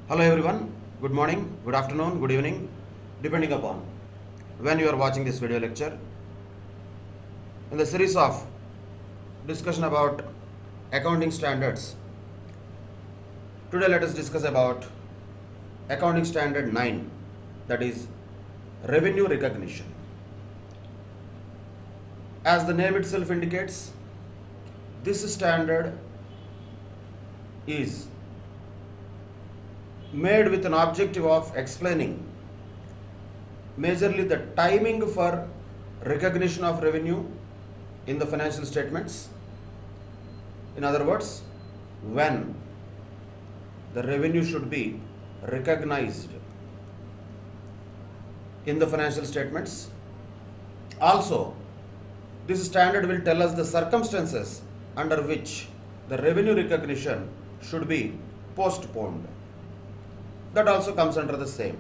Hello everyone, good morning, good afternoon, good evening, depending upon when you are watching this video lecture. In the series of discussion about accounting standards, today let us discuss about accounting standard 9, that is revenue recognition. As the name itself indicates, this standard is made with an objective of explaining majorly the timing for recognition of revenue in the financial statements. In other words, when the revenue should be recognized in the financial statements. Also, this standard will tell us the circumstances under which the revenue recognition should be postponed. That also comes under the same.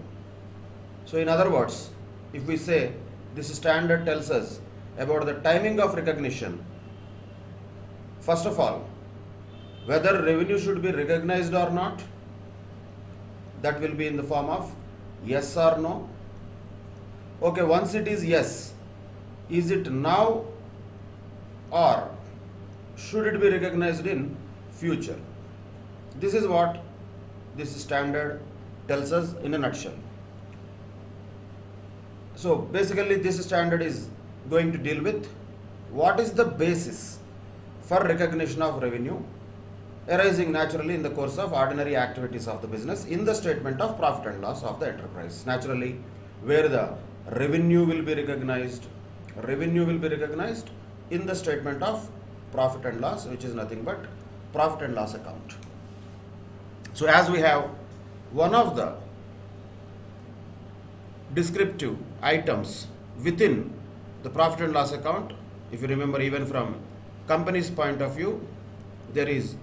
So in other words, if we say this standard tells us about the timing of recognition, first of all, whether revenue should be recognized or not, that will be in the form of yes or no. Okay, once it is yes, is it now or should it be recognized in future? This is what this standard tells us in a nutshell. So basically this standard is going to deal with what is the basis for recognition of revenue arising naturally in the course of ordinary activities of the business in the statement of profit and loss of the enterprise. Naturally, where the revenue will be recognized in the statement of profit and loss, which is nothing but profit and loss account. So as we have one of the descriptive items within the profit and loss account, if you remember, even from company's point of view, there is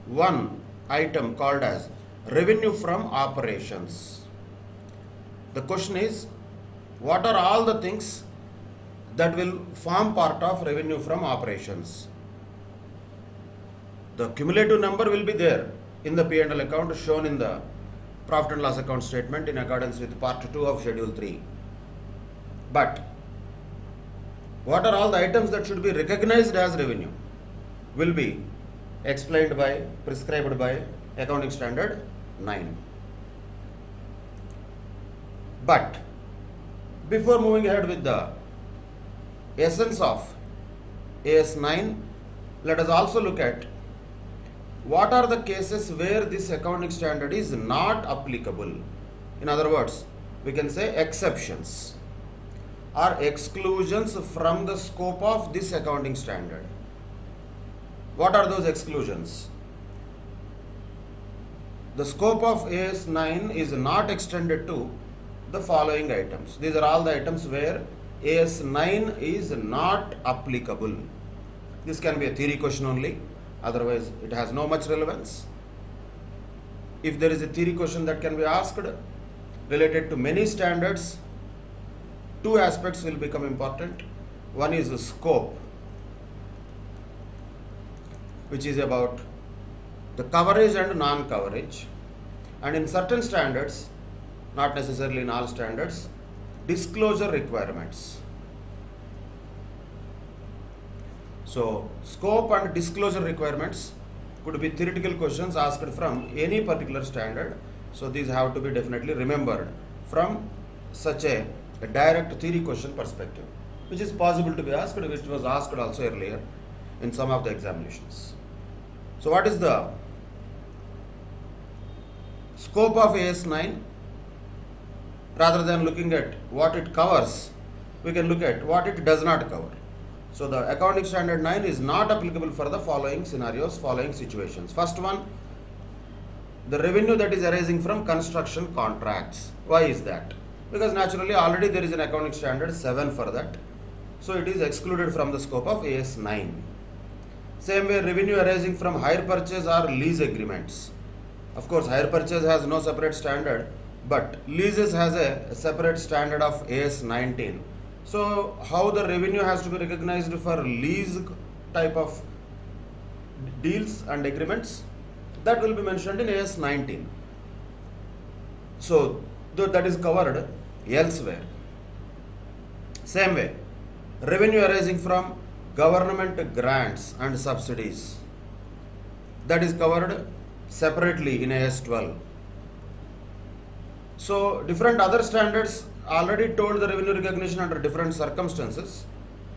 one item called as revenue from operations. The question is, what are all the things that will form part of revenue from operations? The cumulative number will be there in the P&L account shown in the profit and loss account statement in accordance with part 2 of schedule 3. But what are all the items that should be recognized as revenue will be prescribed by accounting standard 9. But before moving ahead with the essence of AS 9, let us also look at what are the cases where this accounting standard is not applicable. In other words, we can say exceptions or exclusions from the scope of this accounting standard. What are those exclusions? The scope of AS 9 is not extended to the following items. These are all the items where AS 9 is not applicable. This can be a theory question only. Otherwise, it has no much relevance. If there is a theory question that can be asked related to many standards, two aspects will become important. One is the scope, which is about the coverage and non-coverage. And in certain standards, not necessarily in all standards, disclosure requirements. So, scope and disclosure requirements could be theoretical questions asked from any particular standard. So, these have to be definitely remembered from such a direct theory question perspective, which is possible to be asked, which was asked also earlier in some of the examinations. So, what is the scope of AS 9? Rather than looking at what it covers, we can look at what it does not cover. So the accounting standard 9 is not applicable for the following scenarios, following situations. First one, the revenue that is arising from construction contracts. Why is that? Because naturally already there is an accounting standard 7 for that. So it is excluded from the scope of AS 9. Same way, revenue arising from hire purchase or lease agreements. Of course, hire purchase has no separate standard, but leases has a separate standard of AS 19. So how the revenue has to be recognized for lease type of deals and agreements, that will be mentioned in AS 19. So that is covered elsewhere. Same way, revenue arising from government grants and subsidies, that is covered separately in AS 12. So different other standards already told the revenue recognition under different circumstances.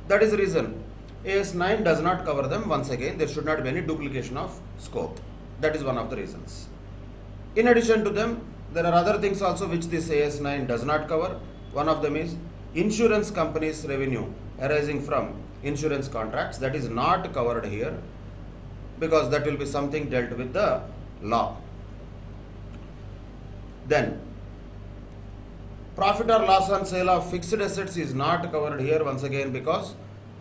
That is the reason AS 9 does not cover them. Once again, there should not be any duplication of scope. That is one of the reasons. In addition to them, there are other things also which this AS 9 does not cover. One of them is insurance companies' revenue arising from insurance contracts. That is not covered here because that will be something dealt with the law. Then, profit or loss on sale of fixed assets is not covered here once again because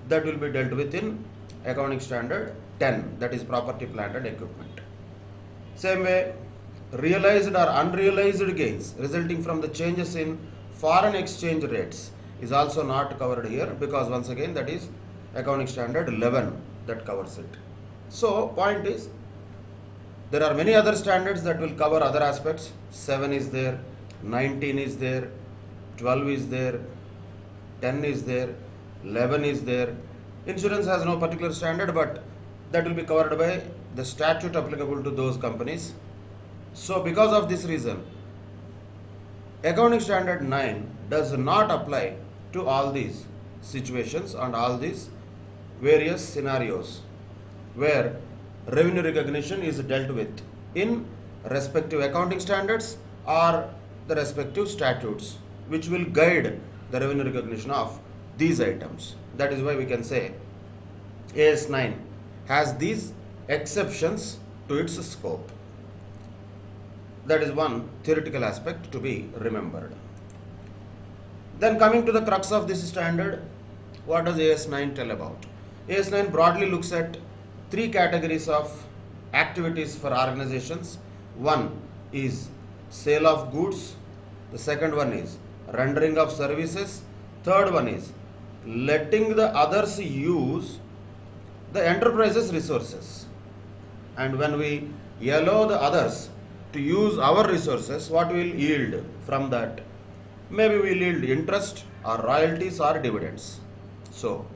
that will be dealt with in accounting standard 10, that is property, plant and equipment. Same way, realized or unrealized gains resulting from the changes in foreign exchange rates is also not covered here because once again that is accounting standard 11 that covers it. So point is, there are many other standards that will cover other aspects. 7 is there, 19 is there, 12 is there, 10 is there, 11 is there. Insurance has no particular standard, but that will be covered by the statute applicable to those companies. So because of this reason, accounting standard 9 does not apply to all these situations and all these various scenarios where revenue recognition is dealt with in respective accounting standards or the respective statutes which will guide the revenue recognition of these items. That is why we can say AS 9 has these exceptions to its scope. That is one theoretical aspect to be remembered. Then coming to the crux of this standard, what does AS 9 tell about? AS 9 broadly looks at three categories of activities for organizations. One is sale of goods, the second one is rendering of services, third one is letting the others use the enterprise's resources. And when we allow the others to use our resources, what will yield from that? Maybe we will yield interest or royalties or dividends. So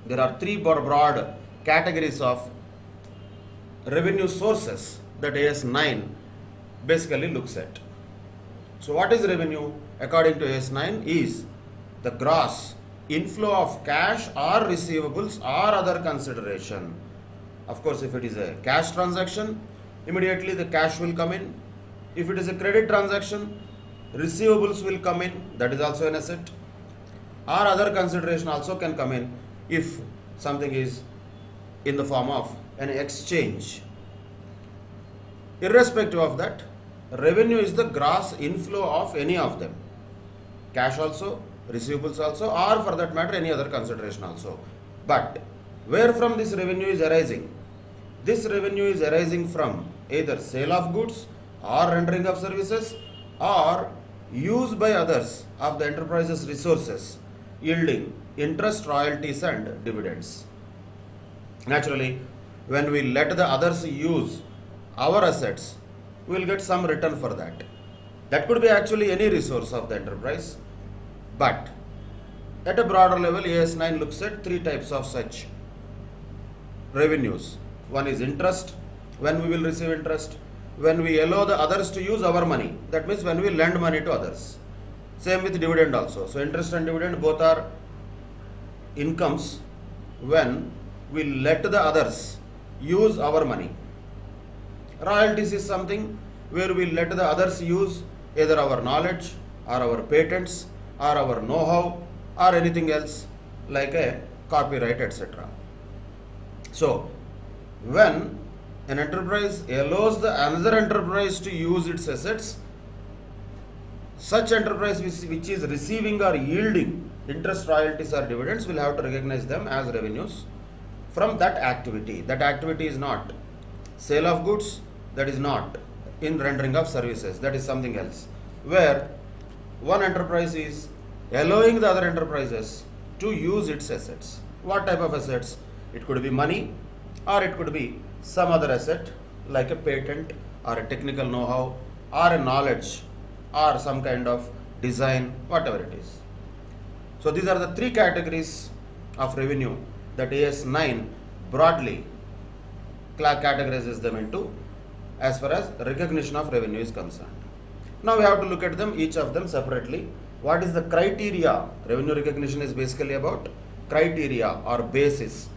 there are three broad categories of revenue sources that AS 9 basically looks at. So what is revenue according to AS 9 is the gross inflow of cash or receivables or other consideration. Of course, if it is a cash transaction, immediately the cash will come in. If it is a credit transaction, receivables will come in, that is also an asset, or other consideration also can come in if something is in the form of an exchange. Irrespective of that, revenue is the gross inflow of any of them, cash also, receivables also, or for that matter any other consideration also. But where from this revenue is arising? This revenue is arising from either sale of goods or rendering of services or use by others of the enterprise's resources, yielding interest, royalties and dividends. Naturally, when we let the others use our assets, we will get some return for that. That could be actually any resource of the enterprise. But at a broader level, AS 9 looks at three types of such revenues. One is interest, when we will receive interest. When we allow the others to use our money, that means when we lend money to others. Same with dividend also. So interest and dividend both are incomes when we let the others use our money. Royalties is something where we let the others use either our knowledge or our patents or our know-how or anything else like a copyright, etc. So when an enterprise allows the another enterprise to use its assets, such enterprise which is receiving or yielding interest, royalties or dividends will have to recognize them as revenues from that activity. That activity is not sale of goods, that is not in rendering of services, that is something else, where one enterprise is allowing the other enterprises to use its assets. What type of assets? It could be money or it could be some other asset like a patent or a technical know-how or a knowledge or some kind of design, whatever it is. So these are the three categories of revenue that AS9 broadly categorizes them into as far as recognition of revenue is concerned. Now we have to look at them, each of them separately. What is the criteria? Revenue recognition is basically about criteria or basis.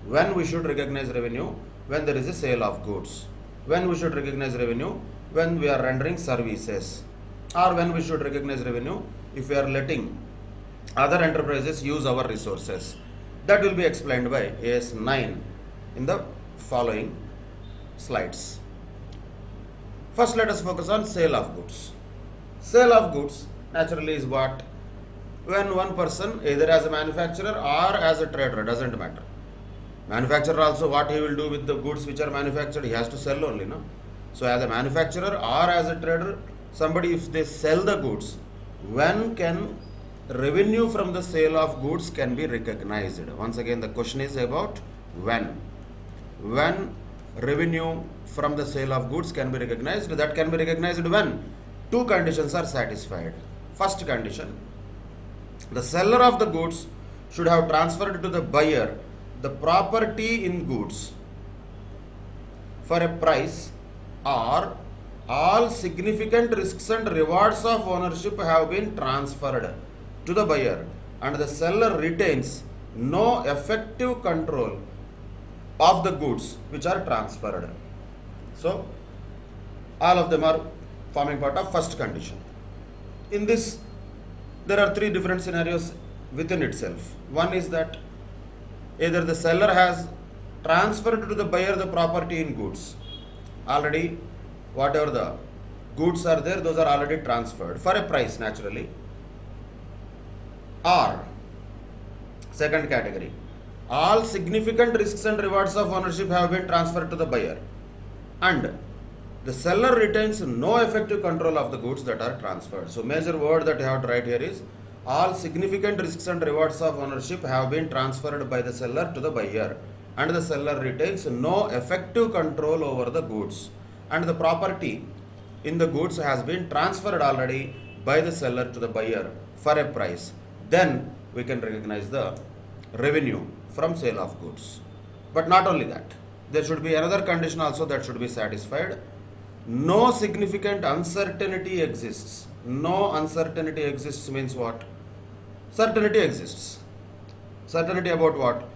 When we should recognize revenue? When there is a sale of goods. When we should recognize revenue? When we are rendering services. Or when we should recognize revenue? If we are letting other enterprises use our resources. That will be explained by AS9 in the following slides. First, let us focus on sale of goods. Sale of goods naturally is what? When one person, either as a manufacturer or as a trader, doesn't matter. Manufacturer also, what he will do with the goods which are manufactured, he has to sell only, no? So as a manufacturer or as a trader, somebody, if they sell the goods, when can revenue from the sale of goods can be recognized? Once again, the question is about when. When revenue from the sale of goods can be recognized? That can be recognized when two conditions are satisfied. First condition, the seller of the goods should have transferred to the buyer the property in goods for a price, or all significant risks and rewards of ownership have been transferred to the buyer and the seller retains no effective control of the goods which are transferred. So all of them are forming part of first condition. In this, there are three different scenarios within itself. One is that either the seller has transferred to the buyer the property in goods. Already, whatever the goods are there, those are already transferred for a price naturally. Or, second category, all significant risks and rewards of ownership have been transferred to the buyer and the seller retains no effective control of the goods that are transferred. So major word that you have to write here is all significant risks and rewards of ownership have been transferred by the seller to the buyer and the seller retains no effective control over the goods and the property in the goods has been transferred already by the seller to the buyer for a price. Then we can recognize the revenue from sale of goods. But not only that, there should be another condition also that should be satisfied. No significant uncertainty exists. No uncertainty exists means what? Certainty exists. Certainty about what?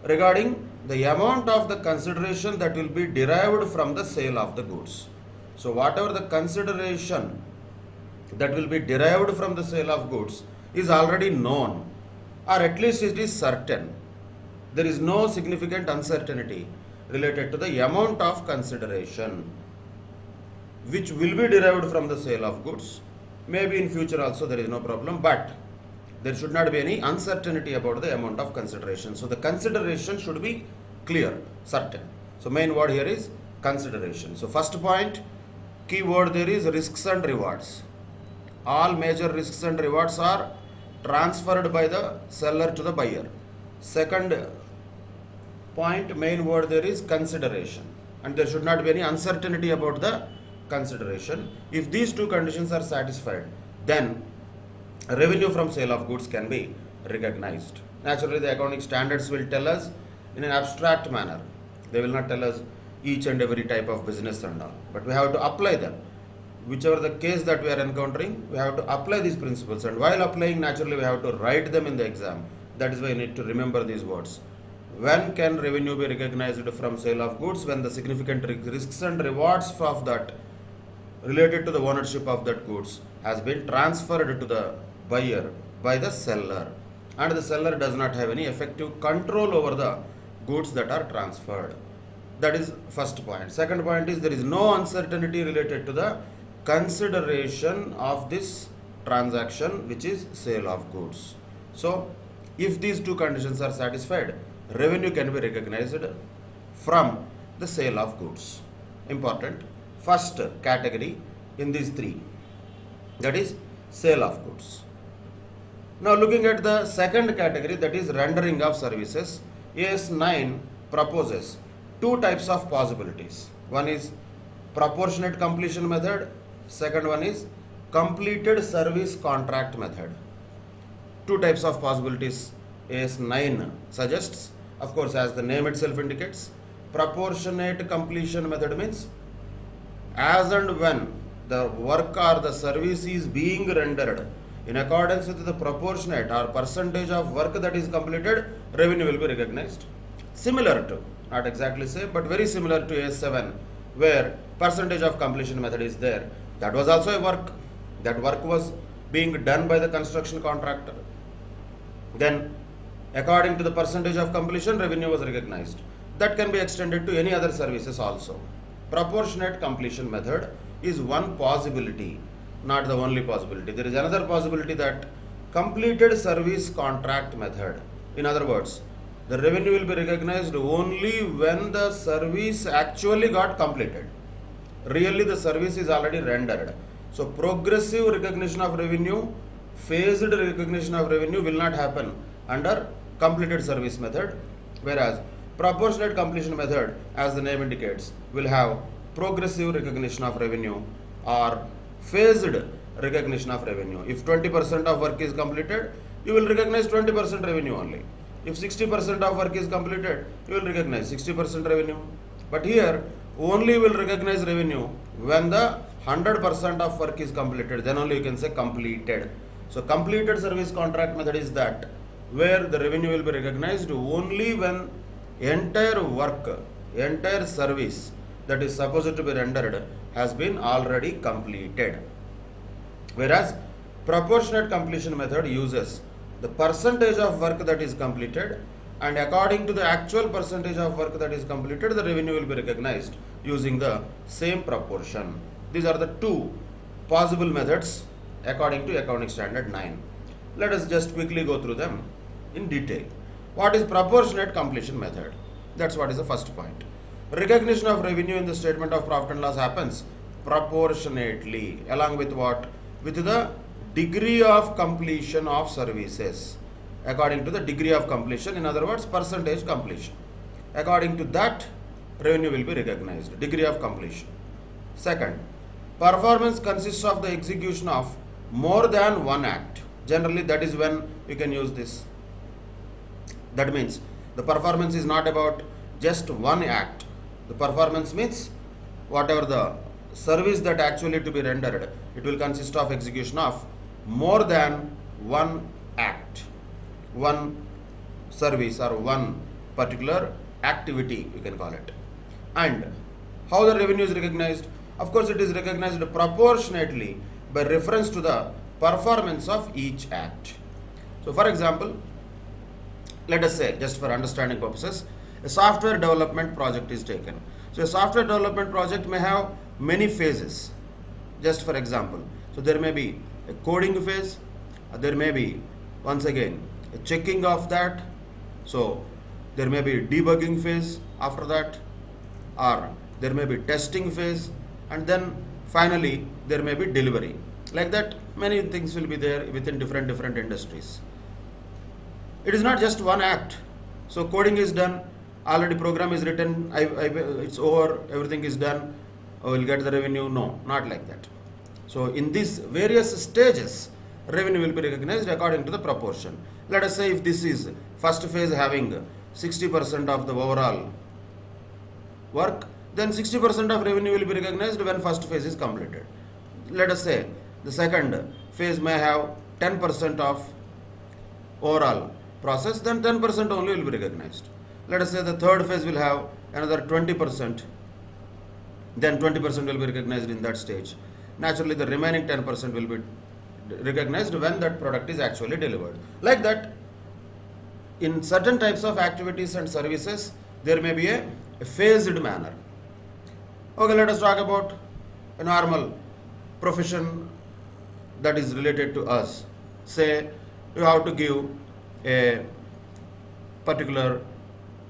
Regarding the amount of the consideration that will be derived from the sale of the goods. So whatever the consideration that will be derived from the sale of goods is already known, or at least it is certain. There is no significant uncertainty related to the amount of consideration which will be derived from the sale of goods. Maybe in future also there is no problem, but there should not be any uncertainty about the amount of consideration. So the consideration should be clear, certain. So main word here is consideration. So first point, key word there is risks and rewards. All major risks and rewards are transferred by the seller to the buyer. Second point, main word there is consideration, and there should not be any uncertainty about the consideration. If these two conditions are satisfied, then revenue from sale of goods can be recognized. Naturally, the accounting standards will tell us in an abstract manner. They will not tell us each and every type of business and all, but we have to apply them. Whichever the case that we are encountering, we have to apply these principles, and while applying, naturally we have to write them in the exam. That is why you need to remember these words. When can revenue be recognized from sale of goods? When the significant risks and rewards of that related to the ownership of that goods has been transferred to the buyer by the seller, and the seller does not have any effective control over the goods that are transferred. That is first point. Second point is there is no uncertainty related to the consideration of this transaction, which is sale of goods. So if these two conditions are satisfied, revenue can be recognized from the sale of goods. Important. First category in these three, that is sale of goods. Now looking at the second category, that is rendering of services, AS9 proposes two types of possibilities. One is proportionate completion method, second one is completed service contract method. Two types of possibilities AS9 suggests. Of course, as the name itself indicates, proportionate completion method means as and when the work or the service is being rendered in accordance with the proportionate or percentage of work that is completed, revenue will be recognized. Similar to, not exactly same, but very similar to AS7, where percentage of completion method is there. That was also a work. That work was being done by the construction contractor. Then, according to the percentage of completion, revenue was recognized. That can be extended to any other services also. Proportionate completion method is one possibility, not the only possibility. There is another possibility that completed service contract method. In other words, the revenue will be recognized only when the service actually got completed. Really, the service is already rendered. So, progressive recognition of revenue, phased recognition of revenue will not happen under completed service method, whereas proportionate completion method, as the name indicates, will have progressive recognition of revenue or phased recognition of revenue. If 20% of work is completed, you will recognize 20% revenue only. If 60% of work is completed, you will recognize 60% revenue. But here, only will recognize revenue when the 100% of work is completed. Then only you can say completed. So, completed service contract method is that where the revenue will be recognized only when entire work, entire service that is supposed to be rendered has been already completed. Whereas proportionate completion method uses the percentage of work that is completed, and according to the actual percentage of work that is completed, the revenue will be recognized using the same proportion. These are the two possible methods according to Accounting Standard 9. Let us just quickly go through them in detail. What is proportionate completion method? That's what is the first point. Recognition of revenue in the statement of profit and loss happens proportionately, along with what? With the degree of completion of services. According to the degree of completion, in other words, percentage completion. According to that, revenue will be recognized, degree of completion. Second, performance consists of the execution of more than one act. Generally, that is when you can use this. That means the performance is not about just one act. The performance means whatever the service that actually to be rendered, it will consist of execution of more than one act, one service or one particular activity, you can call it. And how the revenue is recognized? Of course, it is recognized proportionately by reference to the performance of each act. So, for example, let us say, just for understanding purposes, a software development project is taken. So, a software development project may have many phases. Just for example, so there may be a coding phase, there may be, once again, a checking of that. So, there may be a debugging phase after that, or there may be testing phase, and then finally there may be delivery. Like that, many things will be there within different industries. It is not just one act. So coding is done, already program is written, it's over, everything is done, we'll get the revenue. No, not like that. So in these various stages, revenue will be recognized according to the proportion. Let us say if this is first phase having 60% of the overall work, then 60% of revenue will be recognized when first phase is completed. Let us say the second phase may have 10% of overall process, then 10% only will be recognized. Let us say the third phase will have another 20%, then 20% will be recognized in that stage. Naturally, the remaining 10% will be recognized when that product is actually delivered. Like that, in certain types of activities and services, there may be a phased manner. Okay, let us talk about a normal profession that is related to us. Say, you have to give a particular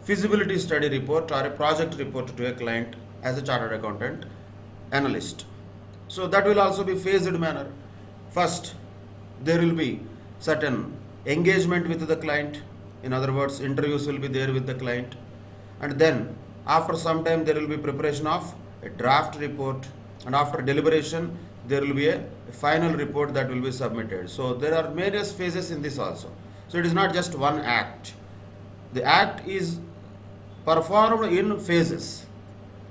feasibility study report or a project report to a client as a chartered accountant analyst. So that will also be phased manner. First, there will be certain engagement with the client. In other words, interviews will be there with the client. And then after some time, there will be preparation of a draft report. And after deliberation, there will be a final report that will be submitted. So there are various phases in this also. So it is not just one act. The act is performed in phases.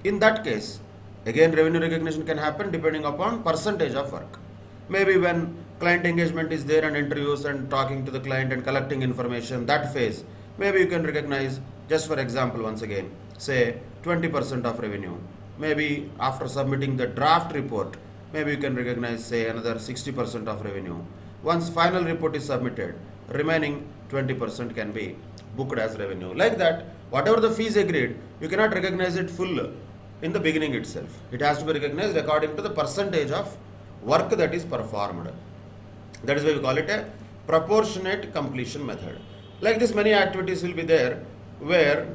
In that case, again revenue recognition can happen depending upon percentage of work. Maybe when client engagement is there and interviews and talking to the client and collecting information, that phase, maybe you can recognize, just for example once again, say 20% of revenue. Maybe after submitting the draft report, maybe you can recognize say another 60% of revenue. Once final report is submitted, remaining 20% can be booked as revenue. Like that, whatever the fees agreed, you cannot recognize it full in the beginning itself. It has to be recognized according to the percentage of work that is performed. That is why we call it a proportionate completion method. Like this, many activities will be there where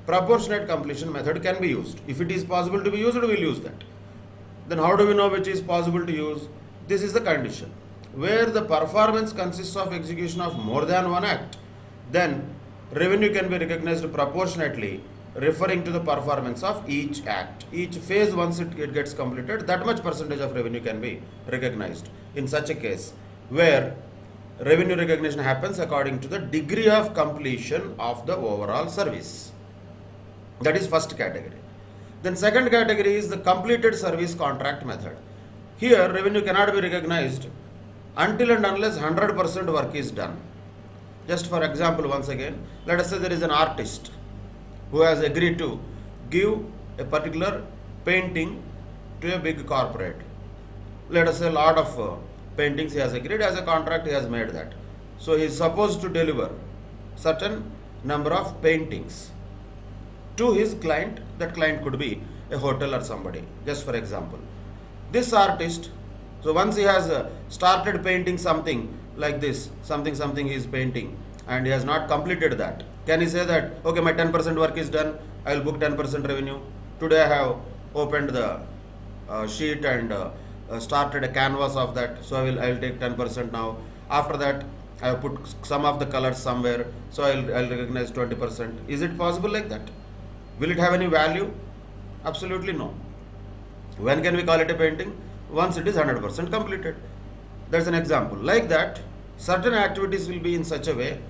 proportionate completion method can be used. If it is possible to be used, we will use that. Then how do we know which is possible to use? This is the condition. Where the performance consists of execution of more than one act, then revenue can be recognized proportionately, referring to the performance of each act. Each phase, once it gets completed, that much percentage of revenue can be recognized. In such a case, where revenue recognition happens according to the degree of completion of the overall service. That is first category. Then second category is the completed service contract method. Here revenue cannot be recognized until and unless 100% work is done. Just for example, once again, let us say there is an artist who has agreed to give a particular painting to a big corporate. Let us say a lot of paintings he has agreed, as a contract he has made that. So he is supposed to deliver certain number of paintings to his client. That client could be a hotel or somebody, just for example. This artist, so once he has started painting something like this, something he is painting, and he has not completed that, can he say that, okay, my 10% work is done, I will book 10% revenue. Today I have opened the sheet and started a canvas of that, so I will take 10% now. After that, I have put some of the colors somewhere, so I will recognize 20%. Is it possible like that? Will it have any value? Absolutely no. When can we call it a painting? Once it is 100% completed. That's an example. Like that, certain activities will be in such a way,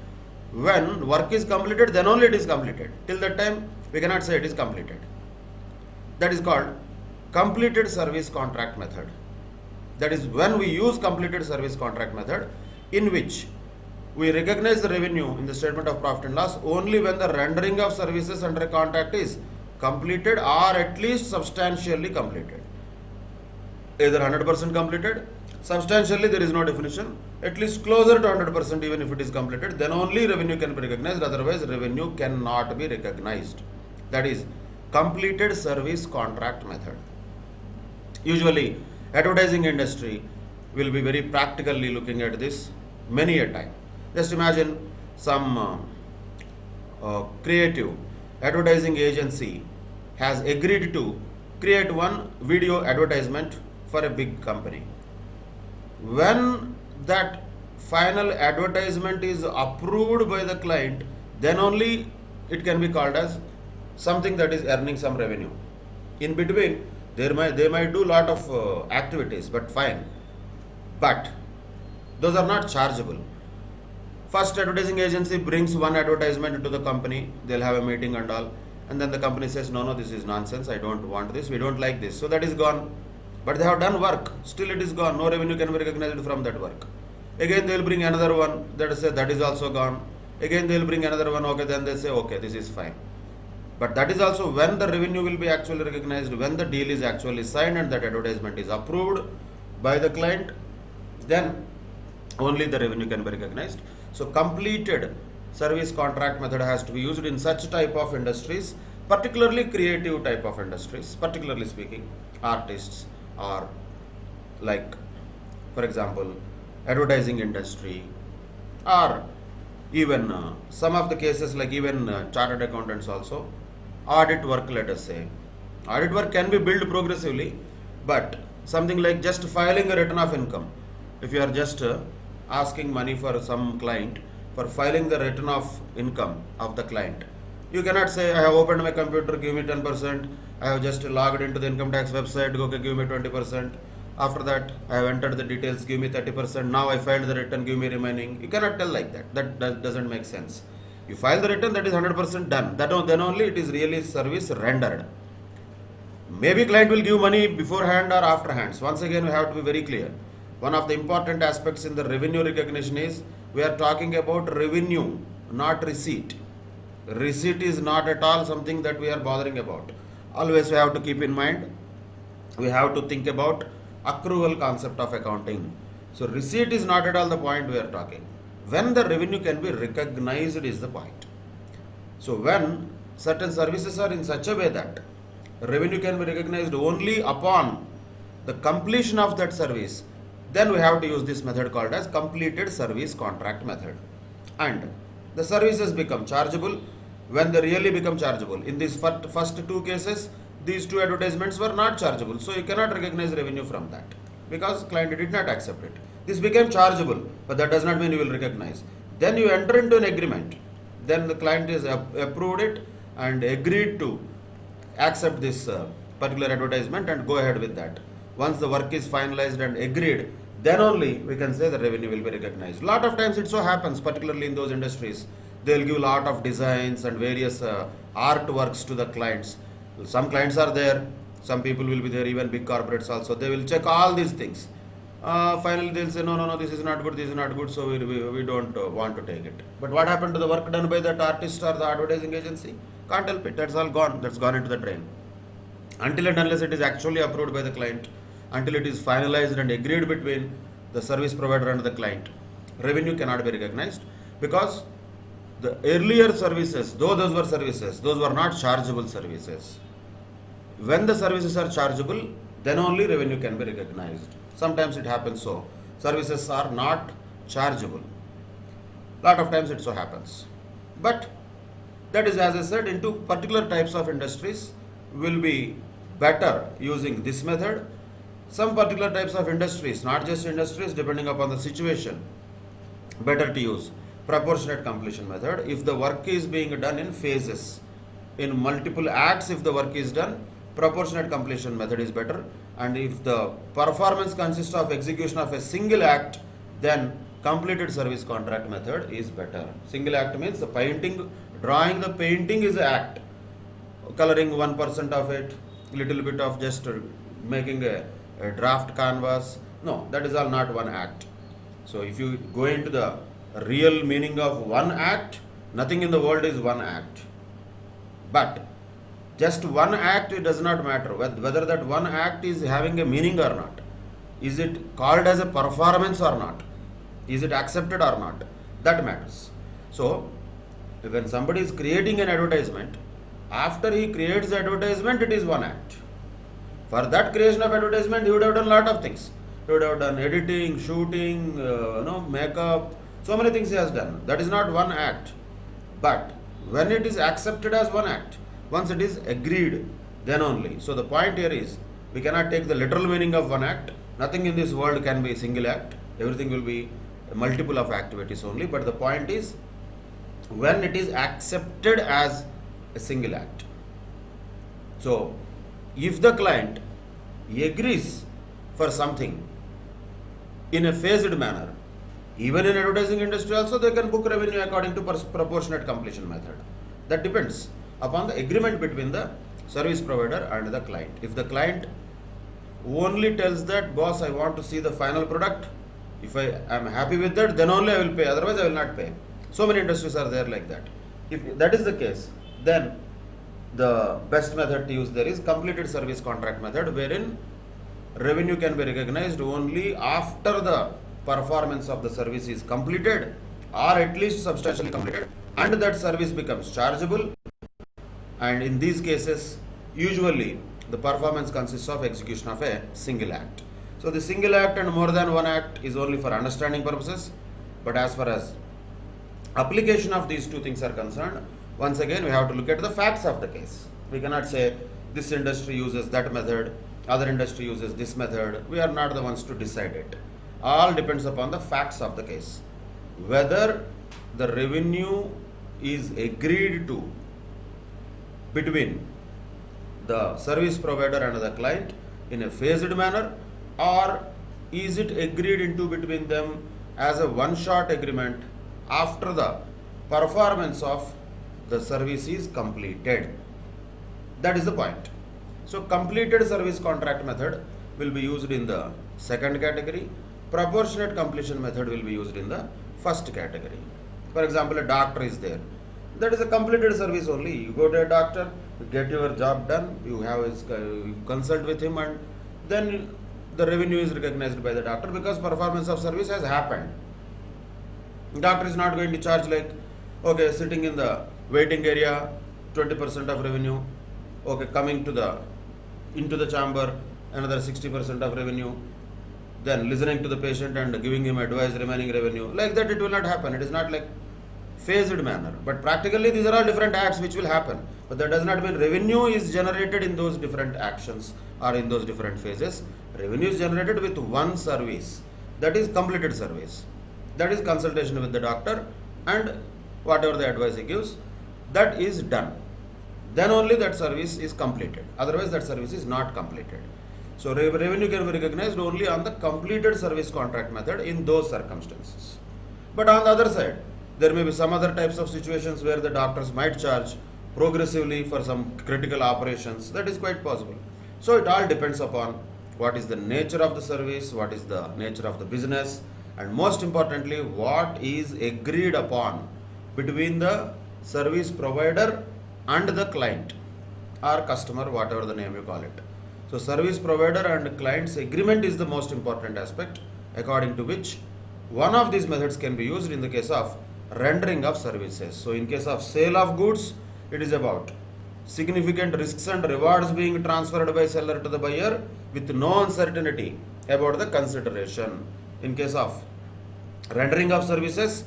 when work is completed, then only it is completed. Till that time, we cannot say it is completed. That is called completed service contract method. That is when we use completed service contract method, in which we recognize the revenue in the statement of profit and loss only when the rendering of services under a contract is completed or at least substantially completed. Either 100% completed, substantially there is no definition, at least closer to 100% even if it is completed, then only revenue can be recognized, otherwise revenue cannot be recognized. That is completed service contract method. Usually advertising industry will be very practically looking at this many a time. Just imagine some creative advertising agency has agreed to create one video advertisement for a big company. When that final advertisement is approved by the client, then only it can be called as something that is earning some revenue. In between, they might do lot of activities, but fine. But those are not chargeable. First, advertising agency brings one advertisement into the company, they'll have a meeting and all, and then the company says, no, this is nonsense, I don't want this, we don't like this. So that is gone. But they have done work, still it is gone, no revenue can be recognized from that work. Again they will bring another one, that is also gone. Again they will bring another one, okay, then they say, okay, this is fine. But that is also when the revenue will be actually recognized, when the deal is actually signed and that advertisement is approved by the client, then only the revenue can be recognized. So completed service contract method has to be used in such type of industries, particularly creative type of industries, particularly speaking, artists, or like, for example, advertising industry, or even some of the cases like even chartered accountants also, audit work, let us say. Audit work can be built progressively, but something like just filing a return of income. If you are just asking money for some client for filing the return of income of the client, you cannot say, I have opened my computer, give me 10%, I have just logged into the income tax website, okay, give me 20%. After that, I have entered the details, give me 30%. Now I filed the return, give me remaining. You cannot tell like that. That doesn't make sense. You file the return, that is 100% done. Then only it is really service rendered. Maybe client will give money beforehand or after hands. Once again, we have to be very clear. One of the important aspects in the revenue recognition is we are talking about revenue, not receipt. Receipt is not at all something that we are bothering about. Always we have to keep in mind, we have to think about accrual concept of accounting. So receipt is not at all the point we are talking. When the revenue can be recognized is the point. So when certain services are in such a way that revenue can be recognized only upon the completion of that service, then we have to use this method called as completed service contract method. And the services become chargeable when they really become chargeable. In these first two cases, these two advertisements were not chargeable, so you cannot recognize revenue from that because client did not accept it. This became chargeable, but that does not mean you will recognize. Then you enter into an agreement. Then the client is approved it and agreed to accept this particular advertisement and go ahead with that. Once the work is finalized and agreed, then only we can say the revenue will be recognized. Lot of times it so happens, particularly in those industries, they will give a lot of designs and various artworks to the clients. Some clients are there, some people will be there, even big corporates also. They will check all these things. Finally, they'll say, no, this is not good, so we don't want to take it. But what happened to the work done by that artist or the advertising agency? Can't help it. That's all gone. That's gone into the drain. Until and unless it is actually approved by the client, until it is finalized and agreed between the service provider and the client, revenue cannot be recognized because the earlier services, though those were services, those were not chargeable services. When the services are chargeable, then only revenue can be recognized. Sometimes it happens so. Services are not chargeable. Lot of times it so happens. But that is, as I said, into particular types of industries will be better using this method. Some particular types of industries, not just industries, depending upon the situation, better to use proportionate completion method. If the work is being done in phases, in multiple acts, if the work is done, proportionate completion method is better. And if the performance consists of execution of a single act, then completed service contract method is better. Single act means the painting, drawing the painting is an act. Coloring 1% of it, little bit of just making a draft canvas. No, that is all not one act. So if you go into the real meaning of one act, nothing in the world is one act. But just one act, it does not matter whether that one act is having a meaning or not. Is it called as a performance or not? Is it accepted or not? That matters. So when somebody is creating an advertisement, after he creates the advertisement, it is one act. For that creation of advertisement, he would have done a lot of things. He would have done editing, shooting, makeup, so many things he has done. That is not one act. But when it is accepted as one act, once it is agreed, then only. So the point here is, we cannot take the literal meaning of one act. Nothing in this world can be a single act. Everything will be a multiple of activities only. But the point is, when it is accepted as a single act. So if the client agrees for something in a phased manner, even in advertising industry also they can book revenue according to proportionate completion method. That depends upon the agreement between the service provider and the client. If the client only tells that, boss, I want to see the final product, if I am happy with that, then only I will pay, otherwise I will not pay. So many industries are there like that. If that is the case, then the best method to use there is completed service contract method, wherein revenue can be recognized only after the performance of the service is completed or at least substantially completed, and that service becomes chargeable. And in these cases, usually the performance consists of execution of a single act. So the single act and more than one act is only for understanding purposes, but as far as application of these two things are concerned, once again we have to look at the facts of the case. We cannot say this industry uses that method, other industry uses this method. We are not the ones to decide it. All depends upon the facts of the case. Whether the revenue is agreed to between the service provider and the client in a phased manner, or is it agreed into between them as a one shot agreement after the performance of the service is completed? That is the point. So completed service contract method will be used in the second category. Proportionate completion method will be used in the first category. For example, a doctor is there. That is a completed service only. You go to a doctor, you get your job done, you have his, you consult with him, and then the revenue is recognized by the doctor because performance of service has happened. Doctor is not going to charge like, okay, sitting in the waiting area, 20% of revenue, okay, coming to the into the chamber, another 60% of revenue, then listening to the patient and giving him advice, remaining revenue. Like that it will not happen. It is not like phased manner. But practically these are all different acts which will happen. But that does not mean revenue is generated in those different actions or in those different phases. Revenue is generated with one service. That is completed service. That is consultation with the doctor and whatever the advice he gives, that is done. Then only that service is completed. Otherwise that service is not completed. So revenue can be recognized only on the completed service contract method in those circumstances. But on the other side, there may be some other types of situations where the doctors might charge progressively for some critical operations. That is quite possible. So it all depends upon what is the nature of the service, what is the nature of the business, and most importantly, what is agreed upon between the service provider and the client or customer, whatever the name you call it. So service provider and client's agreement is the most important aspect, according to which one of these methods can be used in the case of rendering of services. So in case of sale of goods, it is about significant risks and rewards being transferred by seller to the buyer with no uncertainty about the consideration. In case of rendering of services,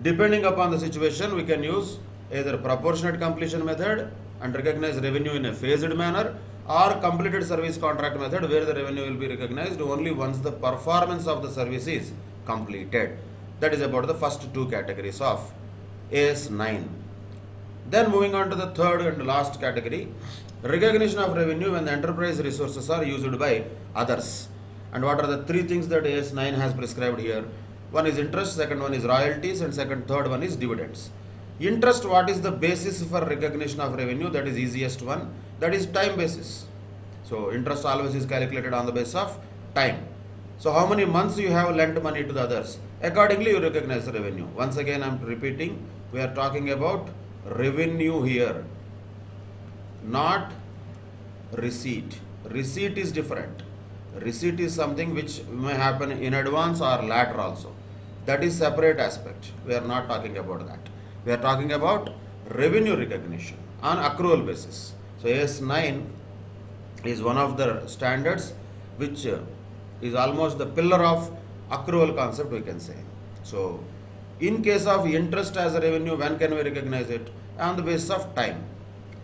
depending upon the situation, we can use either proportionate completion method and recognize revenue in a phased manner, or completed service contract method where the revenue will be recognized only once the performance of the service is completed. That is about the first two categories of AS9. Then moving on to the third and last category, recognition of revenue when the enterprise resources are used by others. And what are the three things that AS9 has prescribed here? One is interest, second one is royalties, and third one is dividends. Interest, what is the basis for recognition of revenue? That is easiest one. That is time basis. So interest always is calculated on the basis of time. So how many months you have lent money to the others? Accordingly you recognize the revenue. Once again I am repeating, we are talking about revenue here, not receipt. Receipt is different. Receipt is something which may happen in advance or later also. That is separate aspect. We are not talking about that. We are talking about revenue recognition on accrual basis. So AS9 is one of the standards which is almost the pillar of accrual concept, we can say. So in case of interest as a revenue, when can we recognize it? On the basis of time.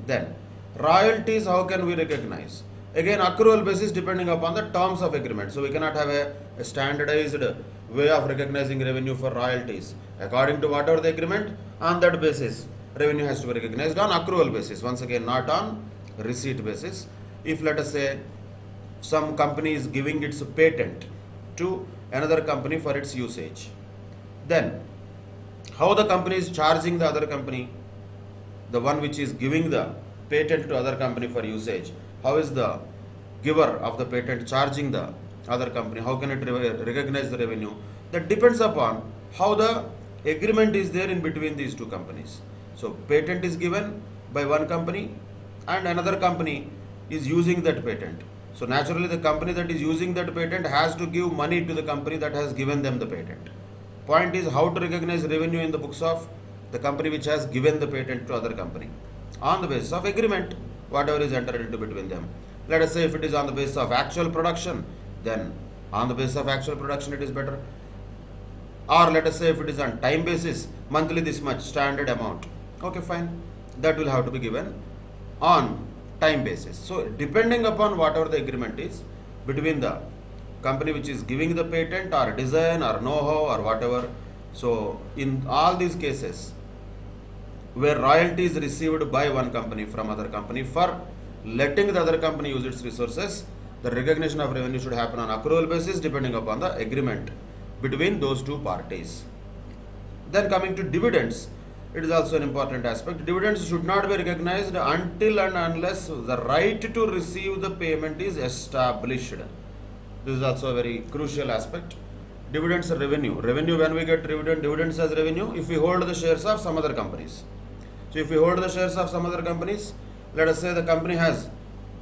Then royalties, how can we recognize? Again, accrual basis depending upon the terms of agreement. So we cannot have a standardized way of recognizing revenue for royalties. According to whatever the agreement, on that basis revenue has to be recognized on accrual basis. Once again, not on receipt basis. If let us say some company is giving its patent to another company for its usage, then how the company is charging the other company, the one which is giving the patent to other company for usage, how is the giver of the patent charging the other company? How can it recognize the revenue? That depends upon how the agreement is there in between these two companies. So patent is given by one company and another company is using that patent. So naturally the company that is using that patent has to give money to the company that has given them the patent. Point is how to recognize revenue in the books of the company which has given the patent to other company. On the basis of agreement, whatever is entered into between them. Let us say if it is on the basis of actual production, then on the basis of actual production it is better. Or let us say if it is on time basis, monthly this much standard amount. Okay, fine. That will have to be given on time basis. So depending upon whatever the agreement is between the company which is giving the patent or design or know-how or whatever. So in all these cases where royalty is received by one company from other company for letting the other company use its resources, the recognition of revenue should happen on accrual basis depending upon the agreement between those two parties. Then coming to dividends, it is also an important aspect. Dividends should not be recognized until and unless the right to receive the payment is established. This is also a very crucial aspect. Dividends are revenue. Revenue, when we get dividends as revenue, if we hold the shares of some other companies. So if we hold the shares of some other companies, let us say the company has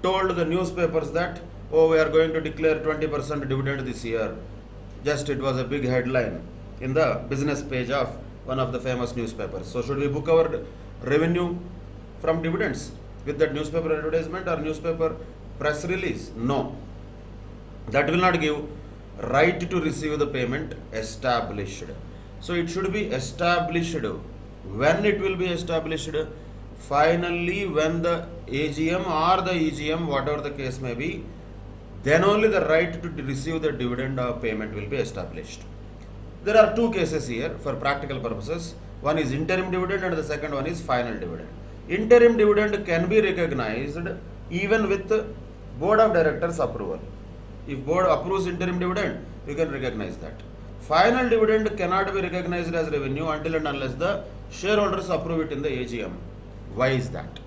told the newspapers that, oh, we are going to declare 20% dividend this year. Just it was a big headline in the business page of one of the famous newspapers. So should we book our revenue from dividends with that newspaper advertisement or newspaper press release? No. That will not give right to receive the payment established. So it should be established. When it will be established? Finally, when the AGM or the EGM, whatever the case may be, then only the right to receive the dividend or payment will be established. There are two cases here for practical purposes. One is interim dividend and the second one is final dividend. Interim dividend can be recognized even with board of directors approval. If board approves interim dividend, you can recognize that. Final dividend cannot be recognized as revenue until and unless the shareholders approve it in the AGM. Why is that?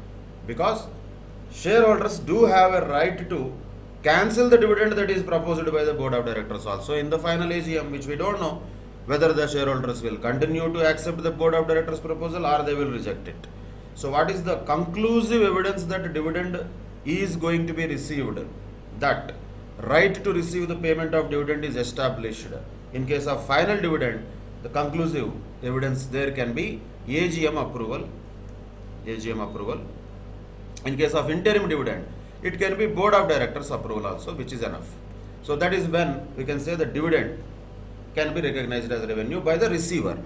Because shareholders do have a right to cancel the dividend that is proposed by the board of directors also in the final AGM, which we don't know whether the shareholders will continue to accept the board of directors proposal or they will reject it. So what is the conclusive evidence that dividend is going to be received? That right to receive the payment of dividend is established. In case of final dividend, the conclusive evidence there can be AGM approval. In case of interim dividend, it can be board of directors approval also, which is enough. So that is when we can say the dividend can be recognized as revenue by the receiver,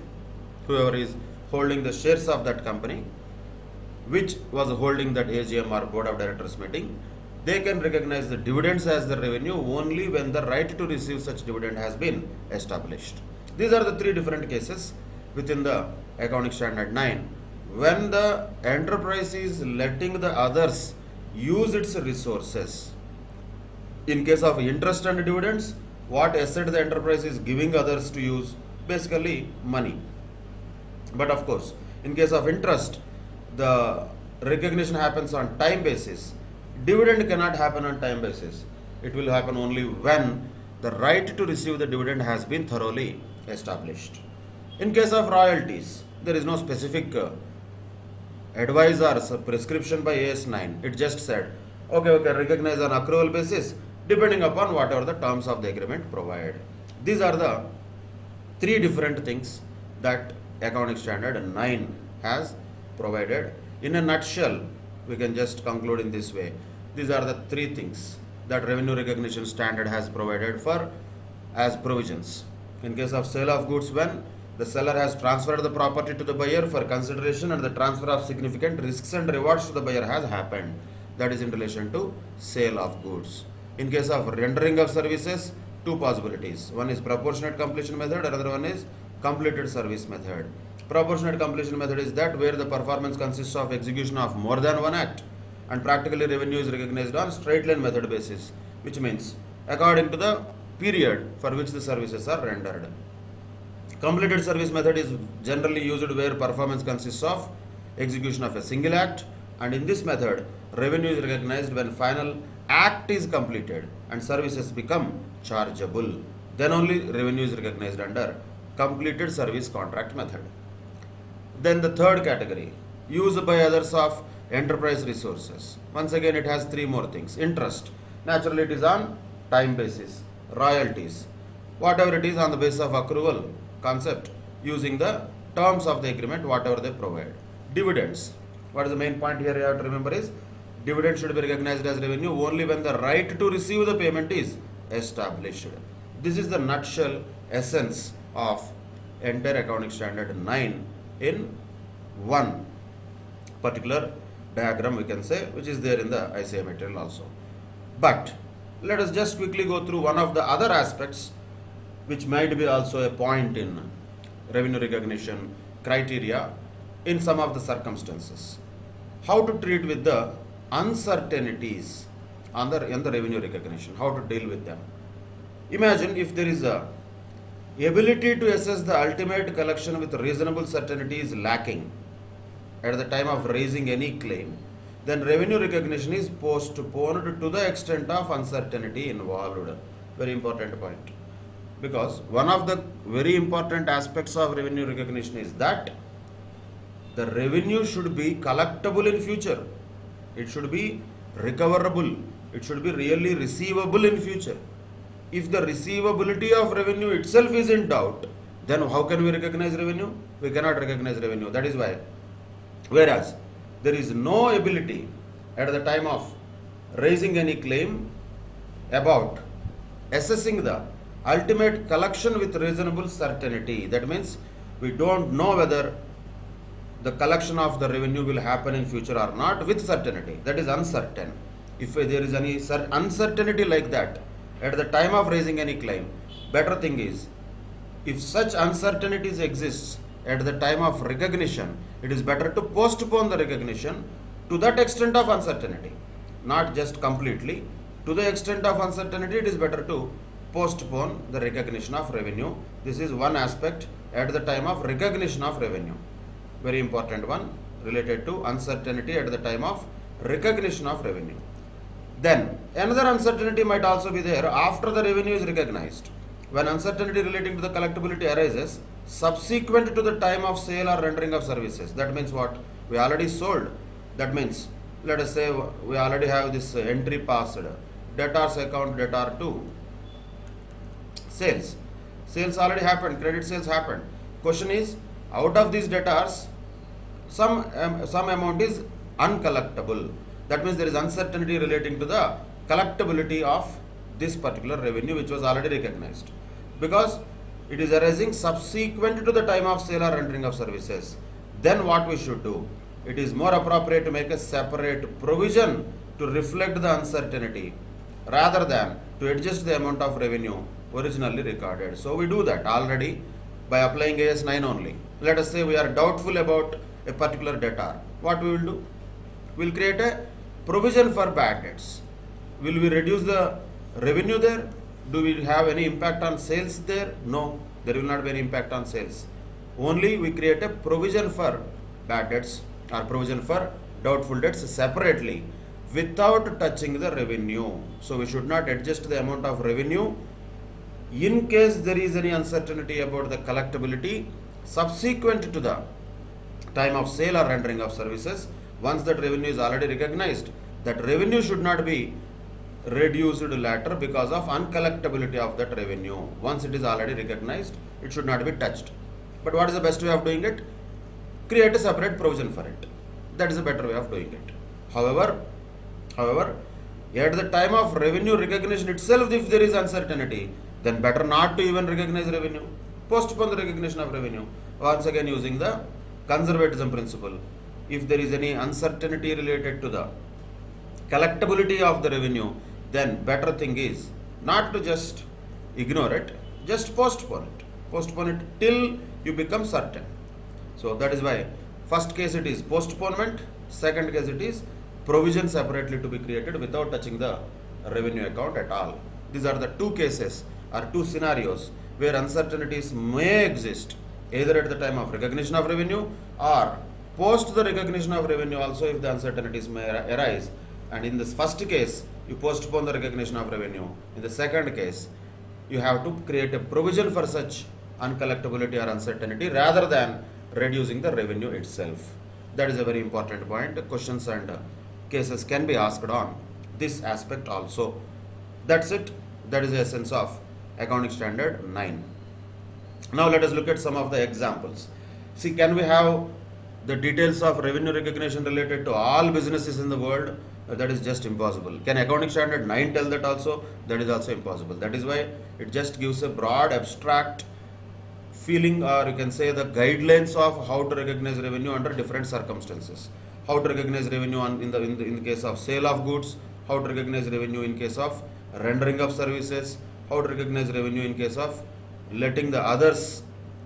whoever is holding the shares of that company, which was holding that AGM or board of directors meeting. They can recognize the dividends as the revenue only when the right to receive such dividend has been established. These are the three different cases within the Accounting Standard 9. When the enterprise is letting the others use its resources. In case of interest and dividends, what asset the enterprise is giving others to use? Basically money. But of course, in case of interest, the recognition happens on time basis. Dividend cannot happen on time basis. It will happen only when the right to receive the dividend has been thoroughly established. In case of royalties, there is no specific advice or prescription by AS9. It just said, okay, recognize on accrual basis depending upon whatever the terms of the agreement provide. These are the three different things that Accounting Standard 9 has provided. In a nutshell, we can just conclude in this way. These are the three things that Revenue Recognition Standard has provided for as provisions. In case of sale of goods, when the seller has transferred the property to the buyer for consideration and the transfer of significant risks and rewards to the buyer has happened. That is in relation to sale of goods. In case of rendering of services, two possibilities. One is proportionate completion method, another one is completed service method. Proportionate completion method is that where the performance consists of execution of more than one act, and practically revenue is recognized on straight line method basis, which means according to the period for which the services are rendered. Completed service method is generally used where performance consists of execution of a single act, and in this method revenue is recognized when final act is completed and services become chargeable. Then only revenue is recognized under completed service contract method. Then the third category, used by others of enterprise resources. Once again it has three more things. Interest, naturally it is on time basis. Royalties, whatever it is on the basis of accrual concept, using the terms of the agreement whatever they provide. Dividends, what is the main point here you have to remember is dividend should be recognized as revenue only when the right to receive the payment is established. This is the nutshell essence of entire Accounting Standard 9 in one particular diagram, we can say, which is there in the ICA material also. But let us just quickly go through one of the other aspects which might be also a point in revenue recognition criteria in some of the circumstances. How to treat with the uncertainties on the revenue recognition, how to deal with them. Imagine if there is a ability to assess the ultimate collection with reasonable certainty is lacking at the time of raising any claim, then revenue recognition is postponed to the extent of uncertainty involved. Very important point. Because one of the very important aspects of revenue recognition is that the revenue should be collectible in future. It should be recoverable. It should be really receivable in future. If the receivability of revenue itself is in doubt, then how can we recognize revenue? We cannot recognize revenue. That is why. Whereas there is no ability at the time of raising any claim about assessing the ultimate collection with reasonable certainty. That means we don't know whether the collection of the revenue will happen in future or not with certainty. That is uncertain. If there is any uncertainty like that at the time of raising any claim, better thing is, if such uncertainties exists at the time of recognition, it is better to postpone the recognition to that extent of uncertainty, not just completely. To the extent of uncertainty, it is better to postpone the recognition of revenue. This is one aspect at the time of recognition of revenue. Very important one related to uncertainty at the time of recognition of revenue. Then another uncertainty might also be there after the revenue is recognized. When uncertainty relating to the collectibility arises subsequent to the time of sale or rendering of services. That means what? We already sold. That means, let us say we already have this entry passed, debtors account debtor to sales. Sales already happened, credit sales happened. Question is, out of these debtors, some amount is uncollectible. That means there is uncertainty relating to the collectability of this particular revenue which was already recognized. Because it is arising subsequent to the time of sale or rendering of services. Then what we should do? It is more appropriate to make a separate provision to reflect the uncertainty rather than to adjust the amount of revenue originally recorded. So we do that already by applying AS 9 only. Let us say we are doubtful about a particular debtor. What we will do? We will create a provision for bad debts. Will we reduce the revenue there? Do we have any impact on sales there? No, there will not be any impact on sales. Only we create a provision for bad debts or provision for doubtful debts separately without touching the revenue. So we should not adjust the amount of revenue in case there is any uncertainty about the collectability subsequent to the time of sale or rendering of services. Once that revenue is already recognized, that revenue should not be reduced later because of uncollectability of that revenue. Once it is already recognized, it should not be touched. But what is the best way of doing it? Create a separate provision for it. That is a better way of doing it. However, at the time of revenue recognition itself, if there is uncertainty, then better not to even recognize revenue. Postpone the recognition of revenue. Once again using the conservatism principle. If there is any uncertainty related to the collectability of the revenue, then better thing is not to just ignore it, just postpone it. Postpone it till you become certain. So that is why first case it is postponement, second case it is provision separately to be created without touching the revenue account at all. These are the two cases or two scenarios where uncertainties may exist either at the time of recognition of revenue or post the recognition of revenue also if the uncertainties may arise. And in this first case, you postpone the recognition of revenue. In the second case, you have to create a provision for such uncollectability or uncertainty rather than reducing the revenue itself. That is a very important point. Questions and cases can be asked on this aspect also. That's it. That is the essence of Accounting Standard 9. Now let us look at some of the examples. See, can we have the details of revenue recognition related to all businesses in the world? That is just impossible. Can Accounting Standard 9 tell that also? That is also impossible. That is why it just gives a broad abstract feeling, or you can say the guidelines of how to recognize revenue under different circumstances. How to recognize revenue in the case of sale of goods, how to recognize revenue in case of rendering of services, how to recognize revenue in case of letting the others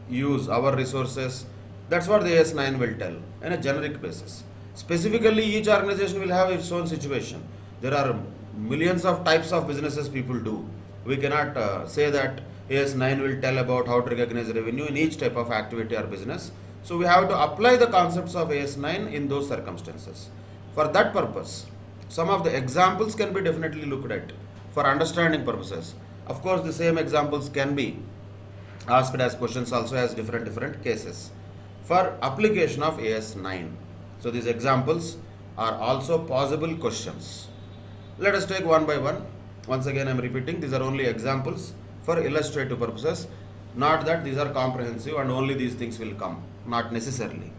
use our resources. That's what the AS 9 will tell in a generic basis. Specifically, each organization will have its own situation. There are millions of types of businesses people do. We cannot say that AS9 will tell about how to recognize revenue in each type of activity or business. So we have to apply the concepts of AS9 in those circumstances. For that purpose, some of the examples can be definitely looked at for understanding purposes. Of course, the same examples can be asked as questions also as different cases for application of AS9. So these examples are also possible questions. Let us take one by one. Once again I am repeating, these are only examples for illustrative purposes, not that these are comprehensive and only these things will come, not necessarily.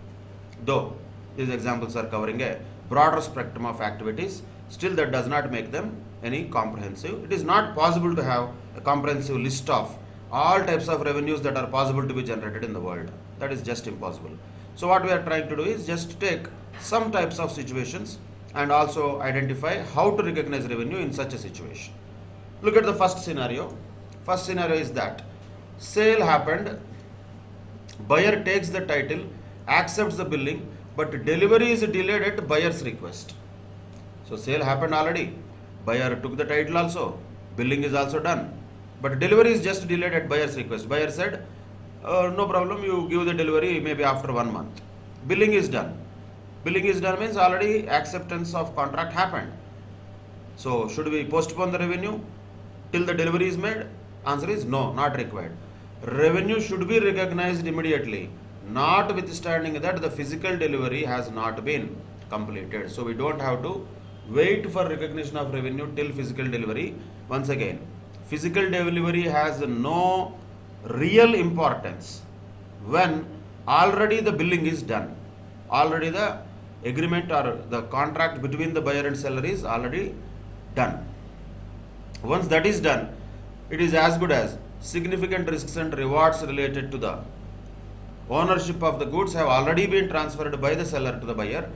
Though these examples are covering a broader spectrum of activities, still that does not make them any comprehensive. It is not possible to have a comprehensive list of all types of revenues that are possible to be generated in the world. That is just impossible. So what we are trying to do is just take some types of situations and also identify how to recognize revenue in such a situation. Look at the first scenario. First scenario is that sale happened, buyer takes the title, accepts the billing, but delivery is delayed at buyer's request. So sale happened already, buyer took the title also, billing is also done, but delivery is just delayed at buyer's request. Buyer said, no problem, you give the delivery maybe after 1 month. Billing is done. Billing is done means already acceptance of contract happened. So should we postpone the revenue till the delivery is made? Answer is no, not required. Revenue should be recognized immediately, notwithstanding that the physical delivery has not been completed. So we don't have to wait for recognition of revenue till physical delivery. Once again, physical delivery has no real importance when already the billing is done. Already the agreement or the contract between the buyer and seller is already done. Once that is done, it is as good as significant risks and rewards related to the ownership of the goods have already been transferred by the seller to the buyer.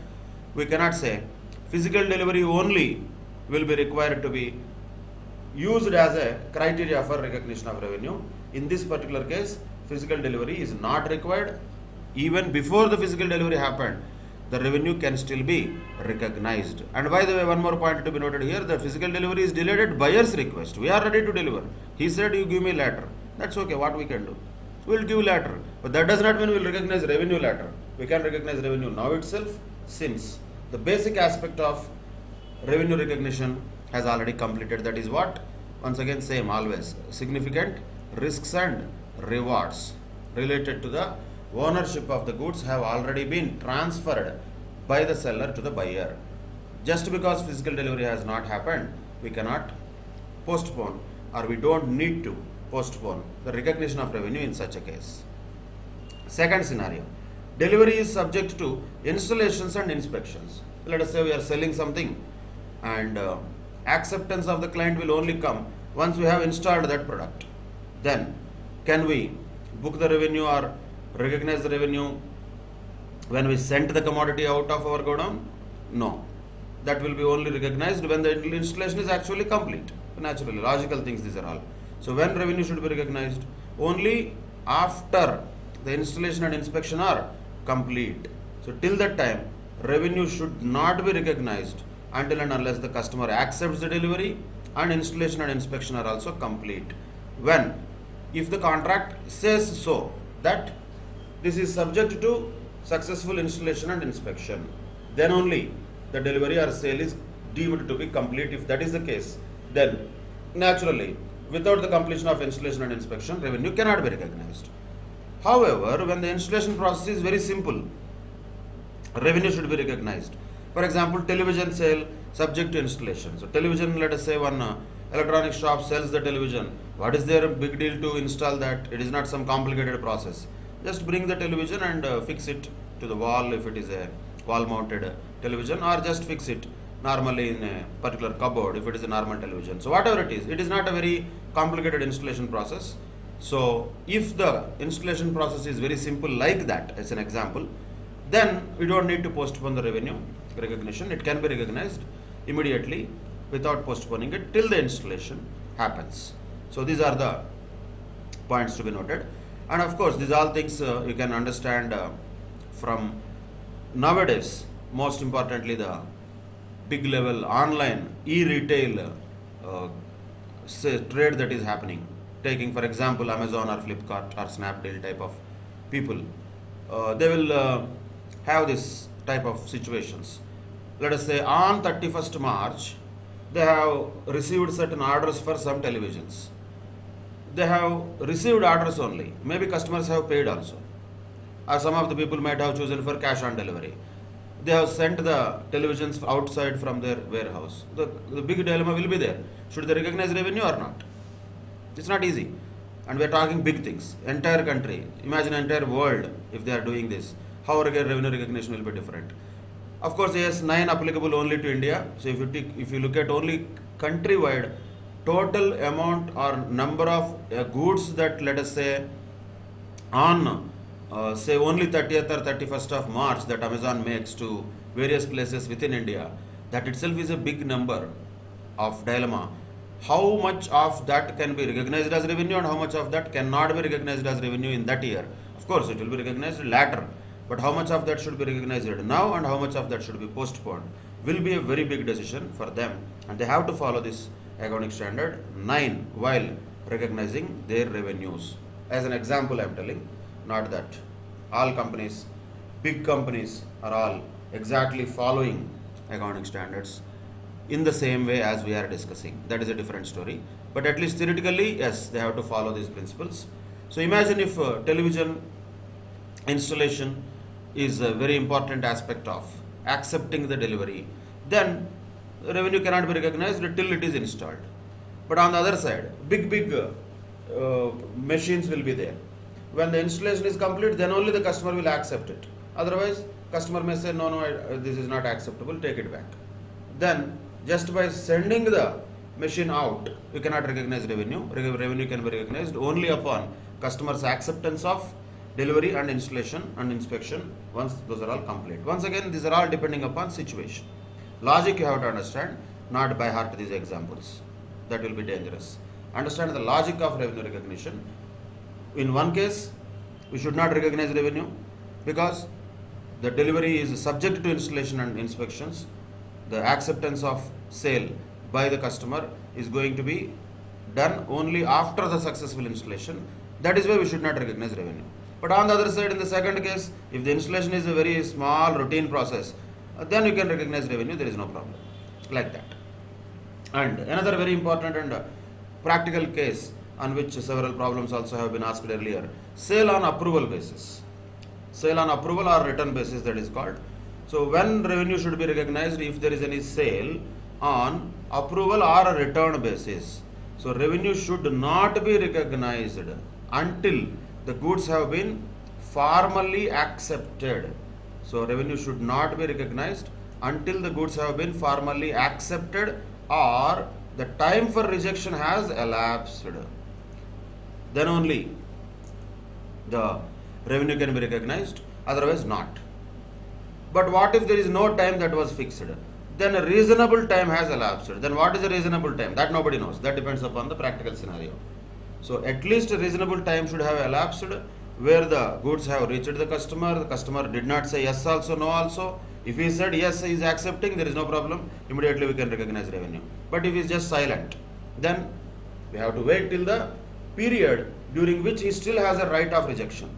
We cannot say physical delivery only will be required to be used as a criteria for recognition of revenue. In this particular case, physical delivery is not required. Even before the physical delivery happened, the revenue can still be recognized. And by the way, one more point to be noted here, the physical delivery is delayed at buyer's request. We are ready to deliver. He said, you give me later. That's okay, what we can do? We'll give later. But that does not mean we'll recognize revenue later. We can recognize revenue now itself, since the basic aspect of revenue recognition has already completed. That is what? Once again, same always. Significant risks and rewards related to the ownership of the goods have already been transferred by the seller to the buyer. Just because physical delivery has not happened, we cannot postpone, or we don't need to postpone the recognition of revenue in such a case. Second scenario, delivery is subject to installations and inspections. Let us say we are selling something and acceptance of the client will only come once we have installed that product. Then can we book the revenue or recognize the revenue when we sent the commodity out of our godown? No. That will be only recognized when the installation is actually complete. Naturally, logical things these are all. So when revenue should be recognized? Only after the installation and inspection are complete. So till that time, revenue should not be recognized until and unless the customer accepts the delivery and installation and inspection are also complete. When? If the contract says so, that this is subject to successful installation and inspection, then only the delivery or sale is deemed to be complete. If that is the case, then naturally, without the completion of installation and inspection, revenue cannot be recognized. However, when the installation process is very simple, revenue should be recognized. For example, television sale subject to installation. So television, let us say one electronic shop sells the television. What is their big deal to install that? It is not some complicated process. Just bring the television and fix it to the wall if it is a wall mounted television, or just fix it normally in a particular cupboard if it is a normal television. So whatever it is not a very complicated installation process. So if the installation process is very simple like that, as an example, then we don't need to postpone the revenue recognition. It can be recognized immediately without postponing it till the installation happens. So these are the points to be noted. And of course, these all things you can understand from nowadays, most importantly the big level online e-retail trade that is happening, taking for example Amazon or Flipkart or Snapdeal type of people, they will have this type of situations. Let us say on 31st March, they have received certain orders for some televisions. They have received orders only. Maybe customers have paid also. Or some of the people might have chosen for cash on delivery. They have sent the televisions outside from their warehouse. The big dilemma will be there. Should they recognize revenue or not? It's not easy. And we are talking big things. Entire country. Imagine entire world if they are doing this. How revenue recognition will be different. Of course, yes, 9 applicable only to India. So if you look at only countrywide, total amount or number of goods that, let us say, on say only 30th or 31st of March that Amazon makes to various places within India, that itself is a big number of dilemma. How much of that can be recognized as revenue and how much of that cannot be recognized as revenue in that year? Of course, it will be recognized later. But how much of that should be recognized now and how much of that should be postponed will be a very big decision for them. And they have to follow this accounting standard 9 while recognizing their revenues. As an example, I am telling, not that all companies, big companies are all exactly following accounting standards in the same way as we are discussing. That is a different story. But at least theoretically, yes, they have to follow these principles. So imagine if television installation is a very important aspect of accepting the delivery, then revenue cannot be recognized till it is installed. But on the other side, big machines will be there. When the installation is complete, then only the customer will accept it. Otherwise, customer may say, no, this is not acceptable, take it back. Then, just by sending the machine out, you cannot recognize revenue. Revenue can be recognized only upon customer's acceptance of delivery and installation and inspection once those are all complete. Once again, these are all depending upon situation. Logic you have to understand, not by heart these examples. That will be dangerous. Understand the logic of revenue recognition. In one case, we should not recognize revenue because the delivery is subject to installation and inspections. The acceptance of sale by the customer is going to be done only after the successful installation. That is why we should not recognize revenue. But on the other side, in the second case, if the installation is a very small routine process, then you can recognize revenue, there is no problem. Like that. And another very important and practical case on which several problems also have been asked earlier, sale on approval basis. Sale on approval or return basis, that is called. So when revenue should be recognized if there is any sale on approval or a return basis. So revenue should not be recognized until the goods have been formally accepted. So revenue should not be recognized until the goods have been formally accepted or the time for rejection has elapsed. Then only the revenue can be recognized, otherwise not. But what if there is no time that was fixed? Then a reasonable time has elapsed. Then what is a reasonable time? That nobody knows. That depends upon the practical scenario. So at least a reasonable time should have elapsed where the goods have reached the customer did not say yes also, no also. If he said yes, he is accepting, there is no problem, immediately we can recognize revenue. But if he is just silent, then we have to wait till the period during which he still has a right of rejection.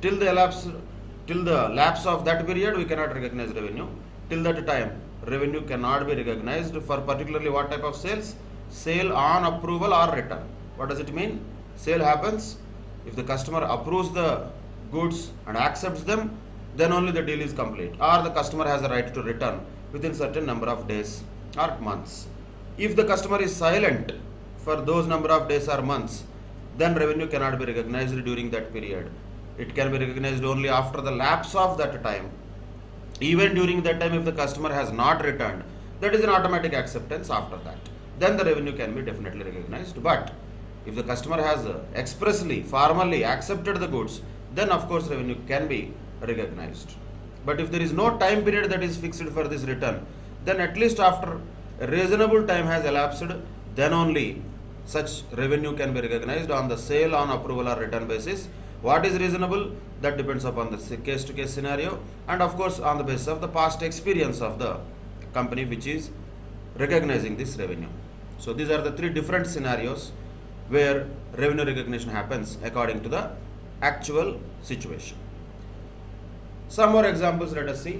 Till the lapse of that period, we cannot recognize revenue. Till that time, revenue cannot be recognized for particularly what type of sales? Sale on approval or return. What does it mean? Sale happens. If the customer approves the goods and accepts them, then only the deal is complete. Or the customer has a right to return within certain number of days or months. If the customer is silent for those number of days or months, then revenue cannot be recognized during that period. It can be recognized only after the lapse of that time. Even during that time, if the customer has not returned, that is an automatic acceptance after that. Then the revenue can be definitely recognized. But if the customer has expressly, formally accepted the goods, then of course revenue can be recognized. But if there is no time period that is fixed for this return, then at least after a reasonable time has elapsed, then only such revenue can be recognized on the sale on approval or return basis. What is reasonable? That depends upon the case-to-case scenario and of course on the basis of the past experience of the company which is recognizing this revenue. So these are the three different scenarios where revenue recognition happens according to the actual situation. Some more examples let us see.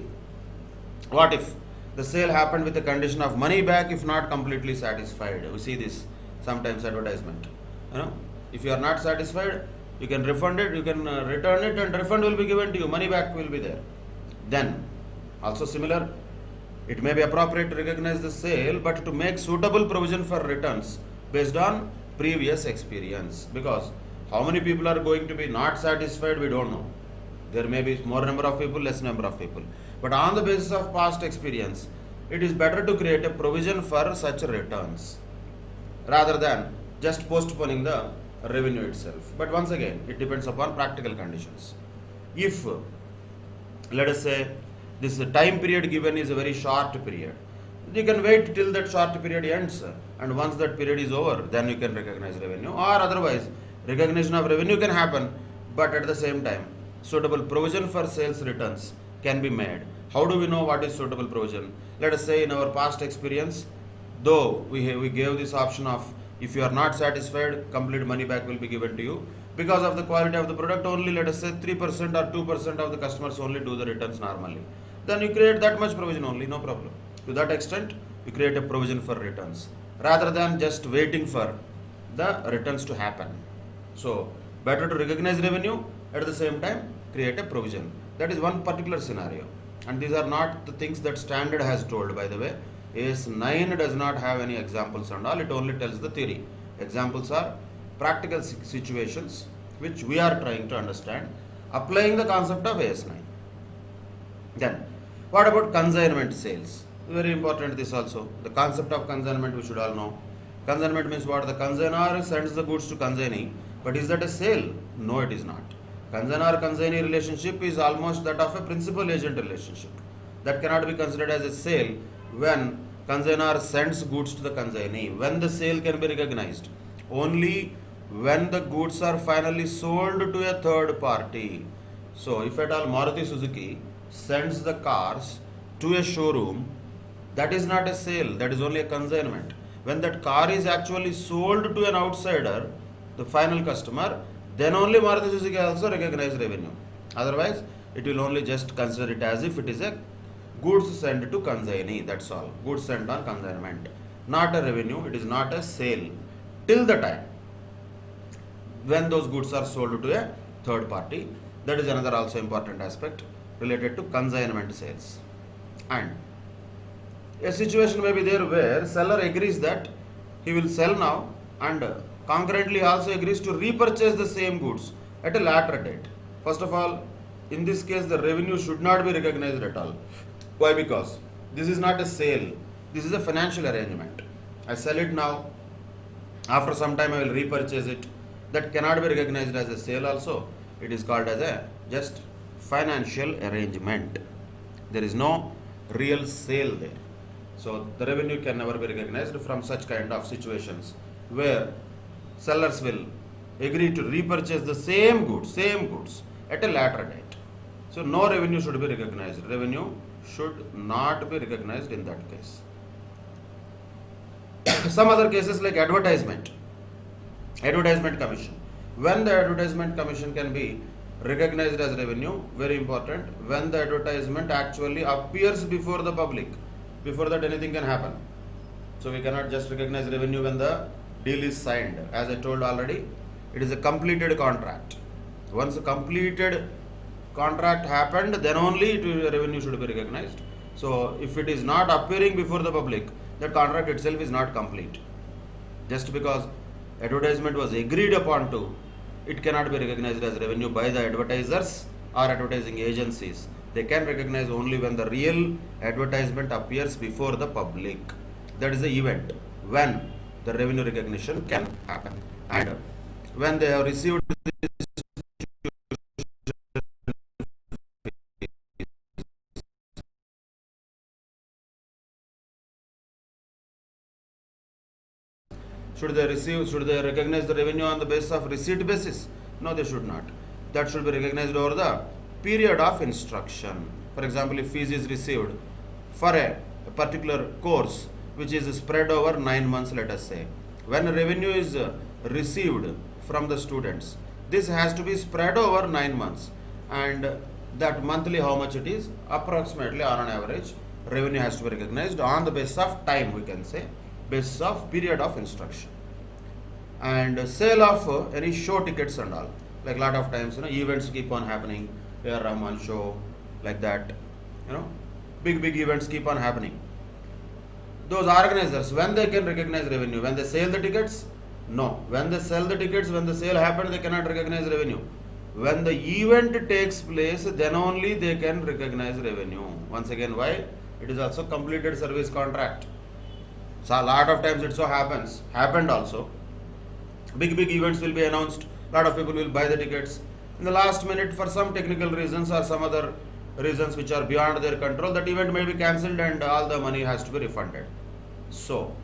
What if the sale happened with the condition of money back if not completely satisfied? We see this sometimes advertisement. If you are not satisfied, you can refund it, you can return it, and refund will be given to you, money back will be there. Then also similar, it may be appropriate to recognize the sale but to make suitable provision for returns based on previous experience, because how many people are going to be not satisfied we don't know. There may be more number of people, less number of people, but on the basis of past experience it is better to create a provision for such returns rather than just postponing the revenue itself. But once again, it depends upon practical conditions. If let us say this time period given is a very short period, you can wait till that short period ends, and once that period is over, then you can recognize revenue. Or otherwise, recognition of revenue can happen, but at the same time, suitable provision for sales returns can be made. How do we know what is suitable provision? Let us say in our past experience, though we gave this option of if you are not satisfied, complete money back will be given to you. Because of the quality of the product, only let us say 3% or 2% of the customers only do the returns normally. Then you create that much provision only, no problem. To that extent, you create a provision for returns rather than just waiting for the returns to happen. So, better to recognize revenue, at the same time create a provision. That is one particular scenario. And these are not the things that standard has told, by the way. AS9 does not have any examples and all, it only tells the theory. Examples are practical situations which we are trying to understand, applying the concept of AS9. Then, what about consignment sales? Very important this also. The concept of consignment we should all know. Consignment means what? The consignor sends the goods to consignee, but is that a sale? No, it is not. Consignor-consignee relationship is almost that of a principal-agent relationship. That cannot be considered as a sale when consignor sends goods to the consignee. When the sale can be recognized? Only when the goods are finally sold to a third party. So, if at all Maruti Suzuki sends the cars to a showroom, that is not a sale, that is only a consignment. When that car is actually sold to an outsider, the final customer, then only Maruti Suzuki also recognize revenue. Otherwise, it will only just consider it as if it is a goods sent to consignee, that's all. Goods sent on consignment. Not a revenue, it is not a sale. Till the time when those goods are sold to a third party. That is another also important aspect related to consignment sales. And a situation may be there where seller agrees that he will sell now and concurrently also agrees to repurchase the same goods at a later date. First of all, in this case the revenue should not be recognized at all. Why? Because this is not a sale, this is a financial arrangement. I sell it now, after some time I will repurchase it. That cannot be recognized as a sale also. It is called as a just financial arrangement. There is no real sale there. So the revenue can never be recognized from such kind of situations where sellers will agree to repurchase the same goods at a later date. So no revenue should be recognized. Revenue should not be recognized in that case. Some other cases like advertisement commission. When the advertisement commission can be recognized as revenue, very important, when the advertisement actually appears before the public. Before that anything can happen. So we cannot just recognize revenue when the deal is signed. As I told already, it is a completed contract. Once a completed contract happened, then only revenue should be recognized. So if it is not appearing before the public, that contract itself is not complete. Just because advertisement was agreed upon to, it cannot be recognized as revenue by the advertisers or advertising agencies. They can recognize only when the real advertisement appears before the public. That is the event when the revenue recognition can happen. And when they have received should they recognize the revenue on the basis of receipt basis? No, they should not. That should be recognized over the period of instruction. For example, if fees is received for a a particular course which is spread over 9 months, let us say, when revenue is received from the students, this has to be spread over 9 months, and that monthly how much it is, approximately on an average revenue has to be recognized on the basis of time, we can say, basis of period of instruction. And sale of any show tickets and all, like lot of times events keep on happening, A.R. Rahman show, like that, big events keep on happening. Those organizers, when they can recognize revenue, when they sell the tickets? No. When they sell the tickets, when the sale happens, they cannot recognize revenue. When the event takes place, then only they can recognize revenue. Once again, why? It is also completed service contract. So a lot of times it so happened also. Big events will be announced, lot of people will buy the tickets. In the last minute, for some technical reasons or some other reasons which are beyond their control, that event may be cancelled and all the money has to be refunded. So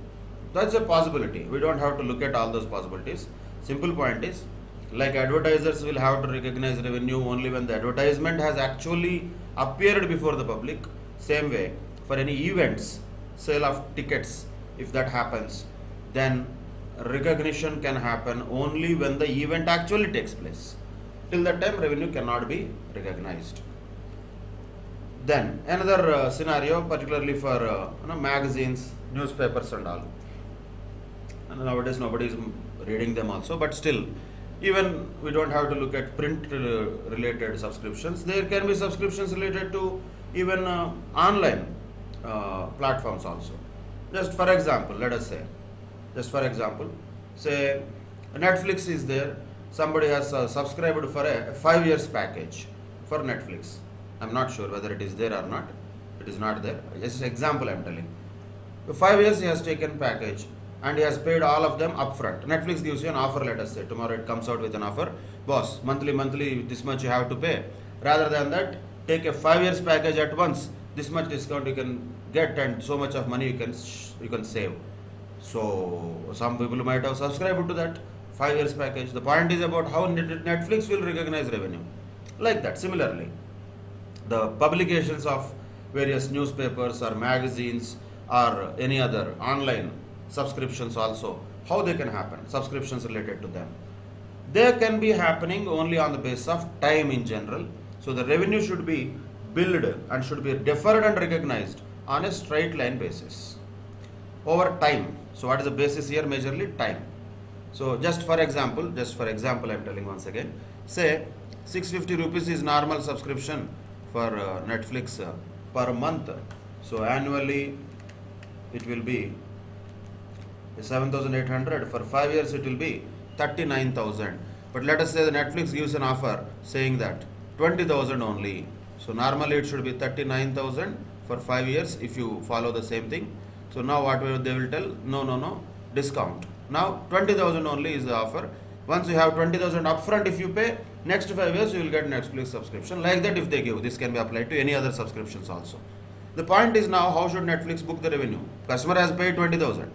that's a possibility. We don't have to look at all those possibilities. Simple point is, like advertisers will have to recognize revenue only when the advertisement has actually appeared before the public. Same way, for any events, sale of tickets, if that happens, then recognition can happen only when the event actually takes place. Till that time, revenue cannot be recognized. Then another scenario, particularly for magazines, newspapers and all. And nowadays nobody is reading them also, but still, even we don't have to look at print related subscriptions. There can be subscriptions related to even online platforms also. Just for example, let us say, say Netflix is there. Somebody has subscribed for a 5 years package for Netflix. I'm not sure whether it is there or not. It is not there. Just example I'm telling. For 5 years he has taken package and he has paid all of them upfront. Netflix gives you an offer, let us say. Tomorrow it comes out with an offer. Boss, monthly, this much you have to pay. Rather than that, take a 5 years package at once. This much discount you can get and so much of money you can save. So some people might have subscribed to that 5 years package. The point is about how Netflix will recognize revenue. Like that, similarly, the publications of various newspapers or magazines or any other online subscriptions also, how they can happen, subscriptions related to them. They can be happening only on the basis of time in general. So the revenue should be billed and should be deferred and recognized on a straight line basis over time. So what is the basis here? Majorly time. So just for example I'm telling once again, say 650 rupees is normal subscription for Netflix per month. So annually it will be 7,800. For 5 years it will be 39,000. But let us say the Netflix gives an offer saying that 20,000 only. So normally it should be 39,000 for 5 years if you follow the same thing. So now what they will tell? No, discount. Now 20,000 only is the offer. Once you have 20,000 upfront, if you pay, next 5 years you will get Netflix subscription. Like that if they give, this can be applied to any other subscriptions also. The point is now, how should Netflix book the revenue? Customer has paid 20,000,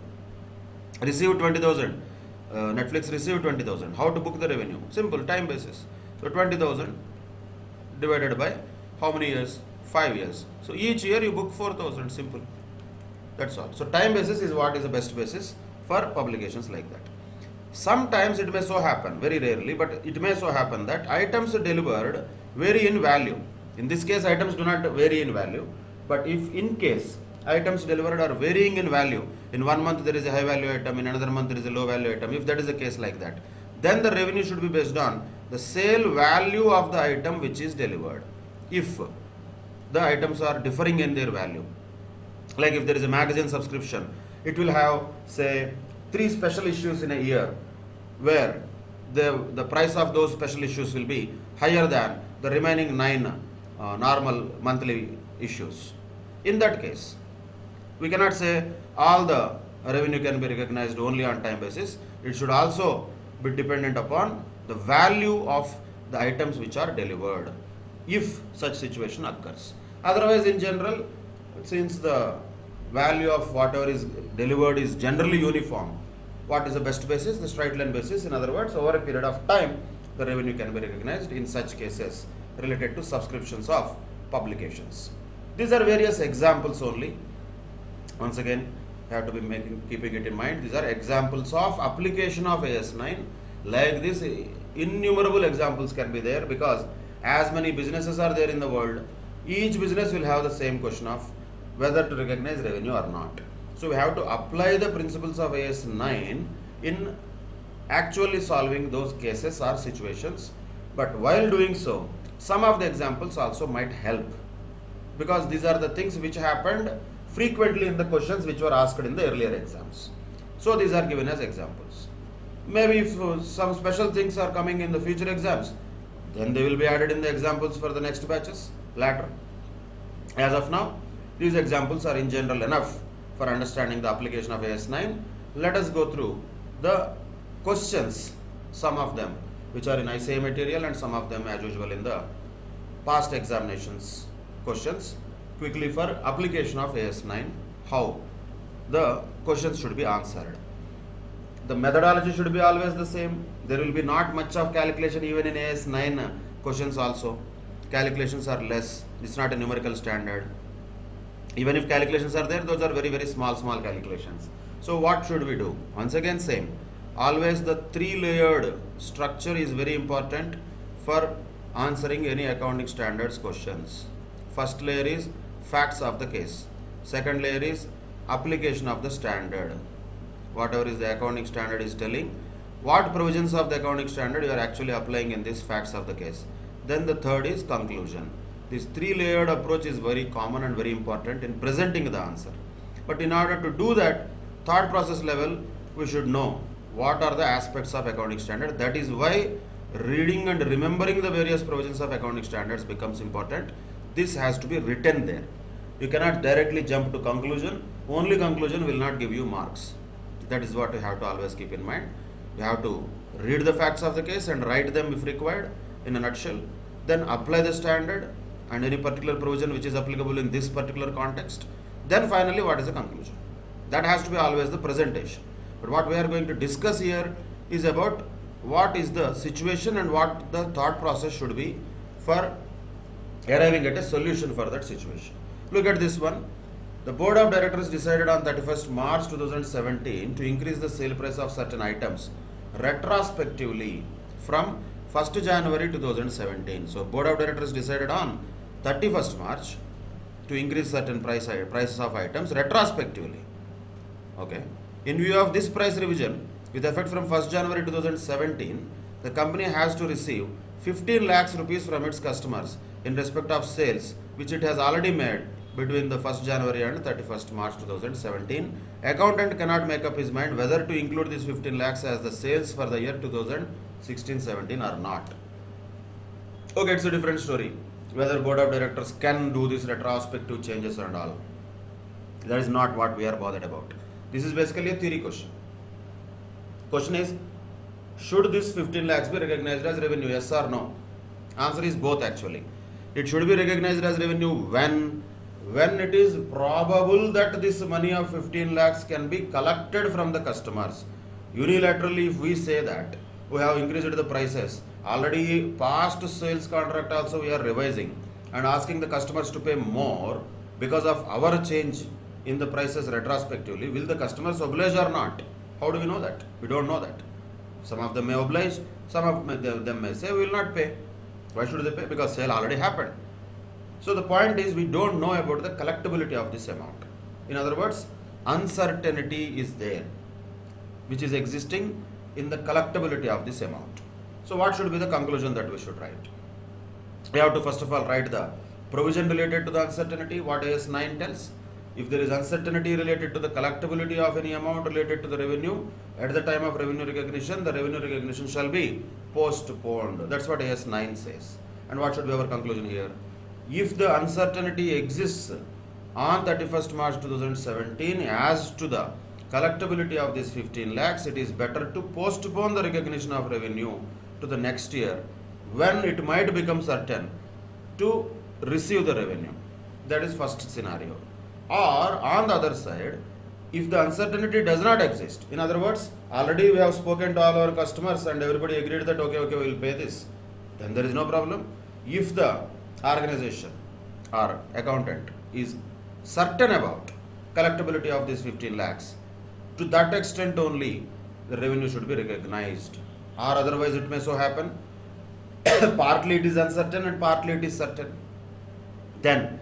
received 20,000. Netflix received 20,000. How to book the revenue? Simple, time basis. So 20,000 divided by how many years? 5 years. So each year you book 4,000. Simple. That's all. So time basis is what is the best basis for publications like that. Sometimes it may so happen, very rarely, but it may so happen that items delivered vary in value. In this case, items do not vary in value, but if in case items delivered are varying in value, in 1 month there is a high value item, in another month there is a low value item, if that is the case like that, then the revenue should be based on the sale value of the item which is delivered. If the items are differing in their value, like if there is a magazine subscription, it will have say 3 special issues in a year, where the price of those special issues will be higher than the remaining 9 normal monthly issues. In that case, we cannot say all the revenue can be recognized only on time basis. It should also be dependent upon the value of the items which are delivered, if such situation occurs. Otherwise, in general, since the value of whatever is delivered is generally uniform, what is the best basis? The straight line basis. In other words, over a period of time, the revenue can be recognized in such cases related to subscriptions of publications. These are various examples only. Once again, you have to be keeping it in mind. These are examples of application of AS9. Like this, innumerable examples can be there, because as many businesses are there in the world, each business will have the same question of whether to recognize revenue or not. So we have to apply the principles of AS9 in actually solving those cases or situations. But while doing so, some of the examples also might help, because these are the things which happened frequently in the questions which were asked in the earlier exams. So these are given as examples. Maybe if some special things are coming in the future exams, then they will be added in the examples for the next batches later. As of now, these examples are in general enough for understanding the application of AS9. Let us go through the questions, some of them which are in ICA material and some of them as usual in the past examinations questions, quickly for application of AS9, how the questions should be answered. The methodology should be always the same. There will be not much of calculation even in AS9 questions also. Calculations are less. It's not a numerical standard. Even if calculations are there, those are very, very small calculations. So what should we do? Once again, same. Always the 3-layered structure is very important for answering any accounting standards questions. First layer is facts of the case. Second layer is application of the standard. Whatever is the accounting standard is telling, what provisions of the accounting standard you are actually applying in this facts of the case. Then the third is conclusion. This 3-layered approach is very common and very important in presenting the answer. But in order to do that, thought process level, we should know what are the aspects of accounting standard. That is why reading and remembering the various provisions of accounting standards becomes important. This has to be written there. You cannot directly jump to conclusion. Only conclusion will not give you marks. That is what you have to always keep in mind. You have to read the facts of the case and write them if required in a nutshell. Then apply the standard and any particular provision which is applicable in this particular context. Then finally, what is the conclusion? That has to be always the presentation. But what we are going to discuss here is about what is the situation and what the thought process should be for arriving at a solution for that situation. Look at this one. The Board of Directors decided on 31st March 2017 to increase the sale price of certain items retrospectively from 1st January 2017. So Board of Directors decided on 31st March to increase certain prices of items retrospectively. Okay. In view of this price revision, with effect from 1st January 2017, the company has to receive 15 lakhs rupees from its customers in respect of sales which it has already made between the 1st January and 31st March 2017. Accountant cannot make up his mind whether to include these 15 lakhs as the sales for the year 2016-17 or not. Okay, it's a different story. Whether Board of Directors can do this retrospective changes and all. That is not what we are bothered about. This is basically a theory question. Question is, should this 15 lakhs be recognized as revenue? Yes or no? Answer is both actually. It should be recognized as revenue when it is probable that this money of 15 lakhs can be collected from the customers. Unilaterally, if we say that we have increased the prices, already past sales contract also we are revising and asking the customers to pay more because of our change in the prices retrospectively, will the customers oblige or not? How do we know that? We don't know that. Some of them may oblige, some of them may say we will not pay. Why should they pay? Because sale already happened. So the point is, we don't know about the collectability of this amount. In other words, uncertainty is there, which is existing in the collectability of this amount. So what should be the conclusion that we should write? We have to first of all write the provision related to the uncertainty, what AS9 tells. If there is uncertainty related to the collectability of any amount related to the revenue, at the time of revenue recognition, the revenue recognition shall be postponed. That's what AS9 says. And what should be our conclusion here? If the uncertainty exists on 31st March 2017 as to the collectability of this 15 lakhs, it is better to postpone the recognition of revenue to the next year when it might become certain to receive the revenue. That is first scenario. Or on the other side, if the uncertainty does not exist, in other words, already we have spoken to all our customers and everybody agreed that okay, we will pay this, then there is no problem. If the organization or accountant is certain about collectability of these 15 lakhs. To that extent only, the revenue should be recognized. Or otherwise it may so happen, partly it is uncertain and partly it is certain. Then,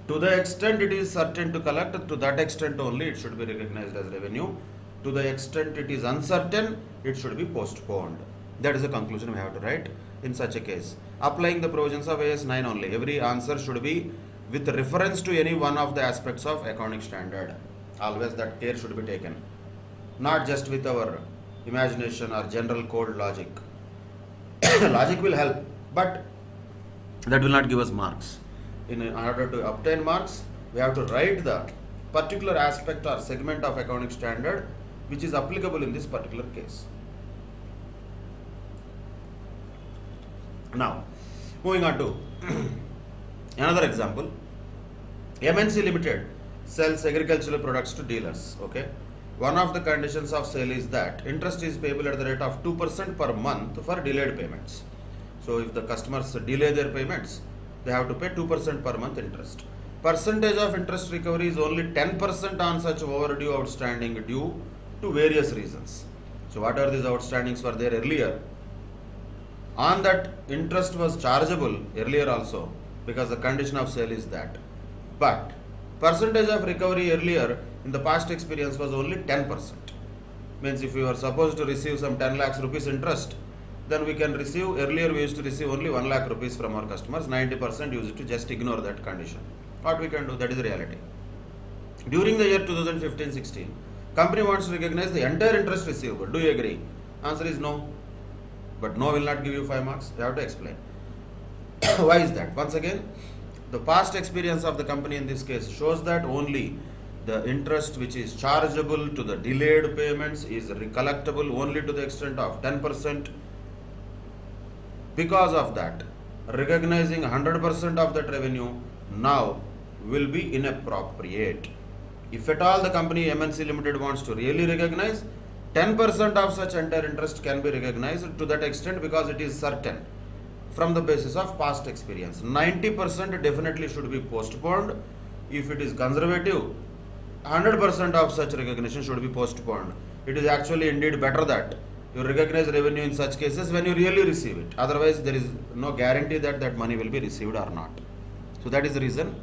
to the extent it is certain to collect, to that extent only it should be recognized as revenue. To the extent it is uncertain, it should be postponed. That is the conclusion we have to write in such a case. Applying the provisions of AS 9 only, every answer should be with reference to any one of the aspects of accounting standard. Always that care should be taken. Not just with our imagination or general code logic. Logic will help, but that will not give us marks. In order to obtain marks, we have to write the particular aspect or segment of accounting standard which is applicable in this particular case. Now, moving on to another example. MNC Limited sells agricultural products to dealers. Okay. One of the conditions of sale is that interest is payable at the rate of 2% per month for delayed payments. So, if the customers delay their payments, they have to pay 2% per month interest. Percentage of interest recovery is only 10% on such overdue outstanding due to various reasons. So, what are these outstandings were there earlier? On that, interest was chargeable earlier also because the condition of sale is that. But percentage of recovery earlier in the past experience was only 10%. Means if we were supposed to receive some 10 lakhs rupees interest, then we can receive, earlier we used to receive only 1 lakh rupees from our customers, 90% used to just ignore that condition. What we can do, that is the reality. During the year 2015-16, company wants to recognize the entire interest receivable. Do you agree? Answer is no. But no will not give you 5 marks. You have to explain. Why is that? Once again, the past experience of the company in this case shows that only the interest which is chargeable to the delayed payments is recollectible only to the extent of 10%. Because of that, recognizing 100% of that revenue now will be inappropriate. If at all the company MNC Limited wants to really recognize, 10% of such entire interest can be recognized to that extent because it is certain from the basis of past experience. 90% definitely should be postponed. If it is conservative, 100% of such recognition should be postponed. It is actually indeed better that you recognize revenue in such cases when you really receive it. Otherwise, there is no guarantee that that money will be received or not. So that is the reason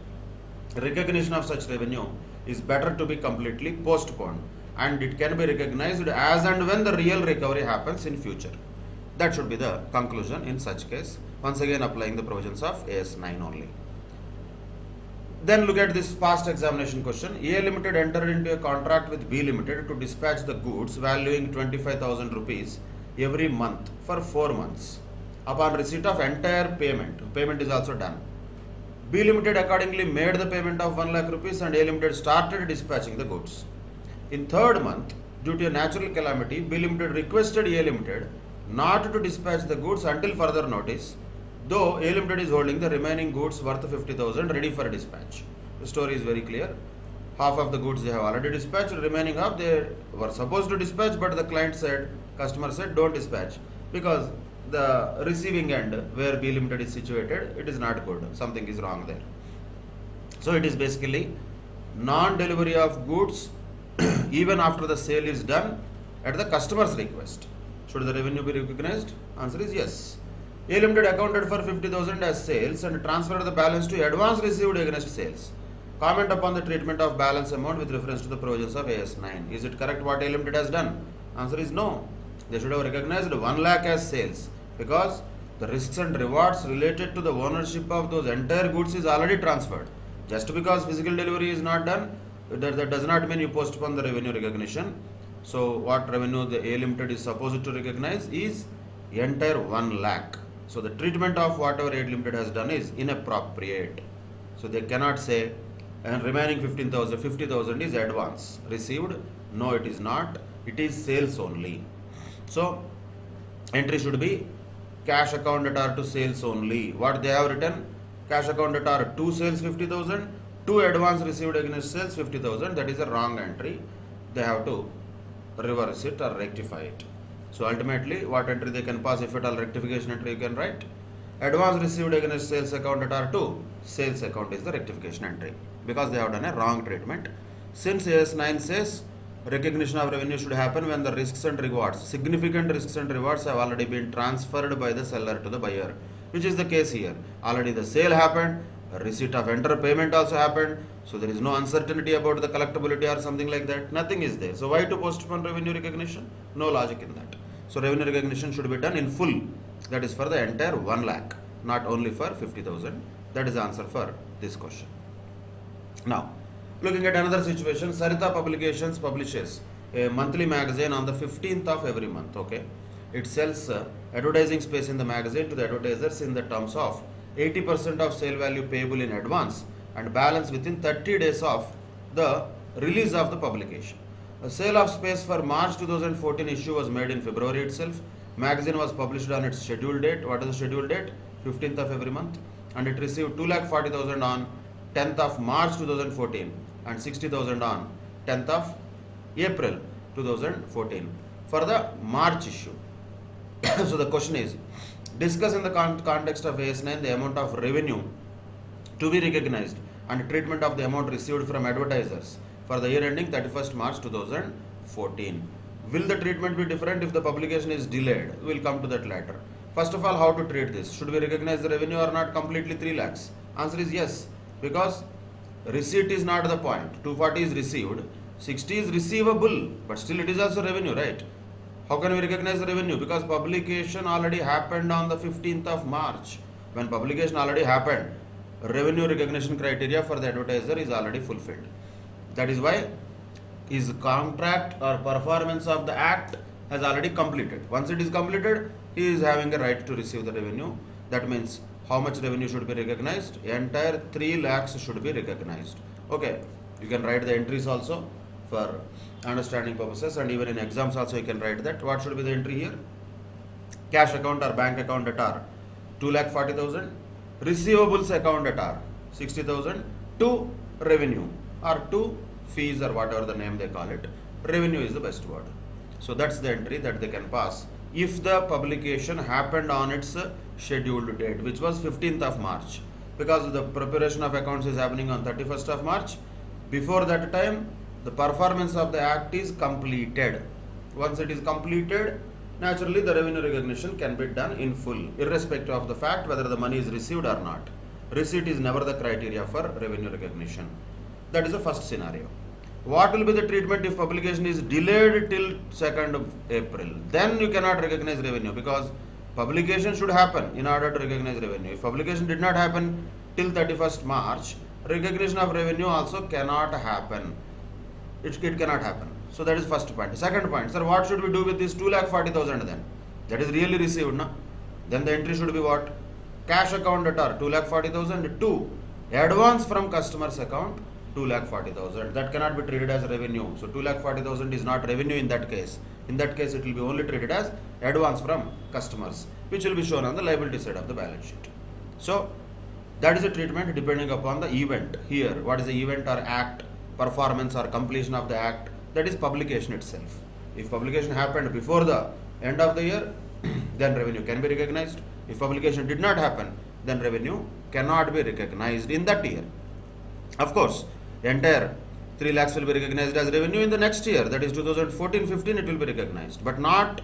recognition of such revenue is better to be completely postponed, and it can be recognized as and when the real recovery happens in future. That should be the conclusion in such case. Once again, applying the provisions of AS 9 only. Then look at this past examination question. A Limited entered into a contract with B Limited to dispatch the goods valuing 25,000 rupees every month for 4 months. Upon receipt of entire payment is also done. B Limited accordingly made the payment of 1 lakh rupees and A Limited started dispatching the goods. In 3rd month, due to a natural calamity, B Limited requested A Limited not to dispatch the goods until further notice, though A Limited is holding the remaining goods worth 50,000 ready for dispatch. The story is very clear. Half of the goods they have already dispatched, remaining half they were supposed to dispatch, but the customer said don't dispatch because the receiving end where B Limited is situated, it is not good. Something is wrong there. So it is basically non-delivery of goods even after the sale is done at the customer's request. Should the revenue be recognized? Answer is yes. A Limited accounted for 50,000 as sales and transferred the balance to advance received against sales. Comment upon the treatment of balance amount with reference to the provisions of AS 9. Is it correct what A Limited has done? Answer is no. They should have recognized 1 lakh as sales because the risks and rewards related to the ownership of those entire goods is already transferred. Just because physical delivery is not done, that does not mean you postpone the revenue recognition. So what revenue the A Limited is supposed to recognize is entire 1 lakh. So the treatment of whatever A Limited has done is inappropriate. So they cannot say and remaining 50,000 is advance received. No, it is not. It is sales only. So entry should be cash account debtor to sales only. What they have written? Cash account debtor to sales 50,000, to advance received against sales 50,000. That is a wrong entry. They have to reverse it or rectify it. So ultimately, what entry they can pass? If at all rectification entry you can write. Advance received against sales account debtor to sales account is the rectification entry because they have done a wrong treatment. Since AS9 says recognition of revenue should happen when the risks and rewards, significant risks and rewards have already been transferred by the seller to the buyer, which is the case here. Already the sale happened, receipt of enter payment also happened, so there is no uncertainty about the collectability or something like that. Nothing is there. So why to postpone revenue recognition? No logic in that. So revenue recognition should be done in full. That is for the entire 1 lakh, not only for 50,000. That is the answer for this question. Now, looking at another situation, Sarita Publications publishes a monthly magazine on the 15th of every month. Okay, it sells advertising space in the magazine to the advertisers in the terms of 80% of sale value payable in advance and balance within 30 days of the release of the publication. A sale of space for March 2014 issue was made in February itself. Magazine was published on its scheduled date. What is the scheduled date? 15th of every month. And it received 2,40,000 on 10th of March 2014 and 60,000 on 10th of April 2014 for the March issue. So the question is, discuss in the context of AS9 the amount of revenue to be recognized and treatment of the amount received from advertisers for the year ending 31st March 2014. Will the treatment be different if the publication is delayed? We will come to that later. First of all, how to treat this? Should we recognize the revenue or not completely 3 lakhs? Answer is yes, because receipt is not the point. 240 is received, 60 is receivable, but still it is also revenue, right? How can we recognize the revenue? Because publication already happened on the 15th of March. When publication already happened, revenue recognition criteria for the advertiser is already fulfilled. That is why his contract or performance of the act has already completed. Once it is completed, he is having a right to receive the revenue. That means how much revenue should be recognized? Entire 3 lakhs should be recognized. Okay, you can write the entries also for understanding purposes, and even in exams also you can write that. What should be the entry here? Cash account or bank account at R 2,40,000, receivables account at R 60,000, to revenue or to fees or whatever the name they call it. Revenue is the best word. So that's the entry that they can pass if the publication happened on its scheduled date, which was 15th of March, because the preparation of accounts is happening on 31st of March. Before that time, the performance of the act is completed. Once it is completed, naturally the revenue recognition can be done in full, irrespective of the fact whether the money is received or not. Receipt is never the criteria for revenue recognition. That is the first scenario. What will be the treatment if publication is delayed till 2nd of April? Then you cannot recognize revenue, because publication should happen in order to recognize revenue. If publication did not happen till 31st March, recognition of revenue also cannot happen. It cannot happen. So that is first point. Second point, sir, what should we do with this 2,40,000 then? That is really received, no? Then the entry should be what? Cash account at R 2,40,000 to advance from customer's account 2,40,000. That cannot be treated as revenue. So 2,40,000 is not revenue in that case. In that case, it will be only treated as advance from customers, which will be shown on the liability side of the balance sheet. So that is a treatment depending upon the event. Here, what is the event or act, performance or completion of the act? That is publication itself. If publication happened before the end of the year, then revenue can be recognized. If publication did not happen, then revenue cannot be recognized in that year. Of course, entire 3 lakhs will be recognized as revenue in the next year, that is 2014-15 it will be recognized, but not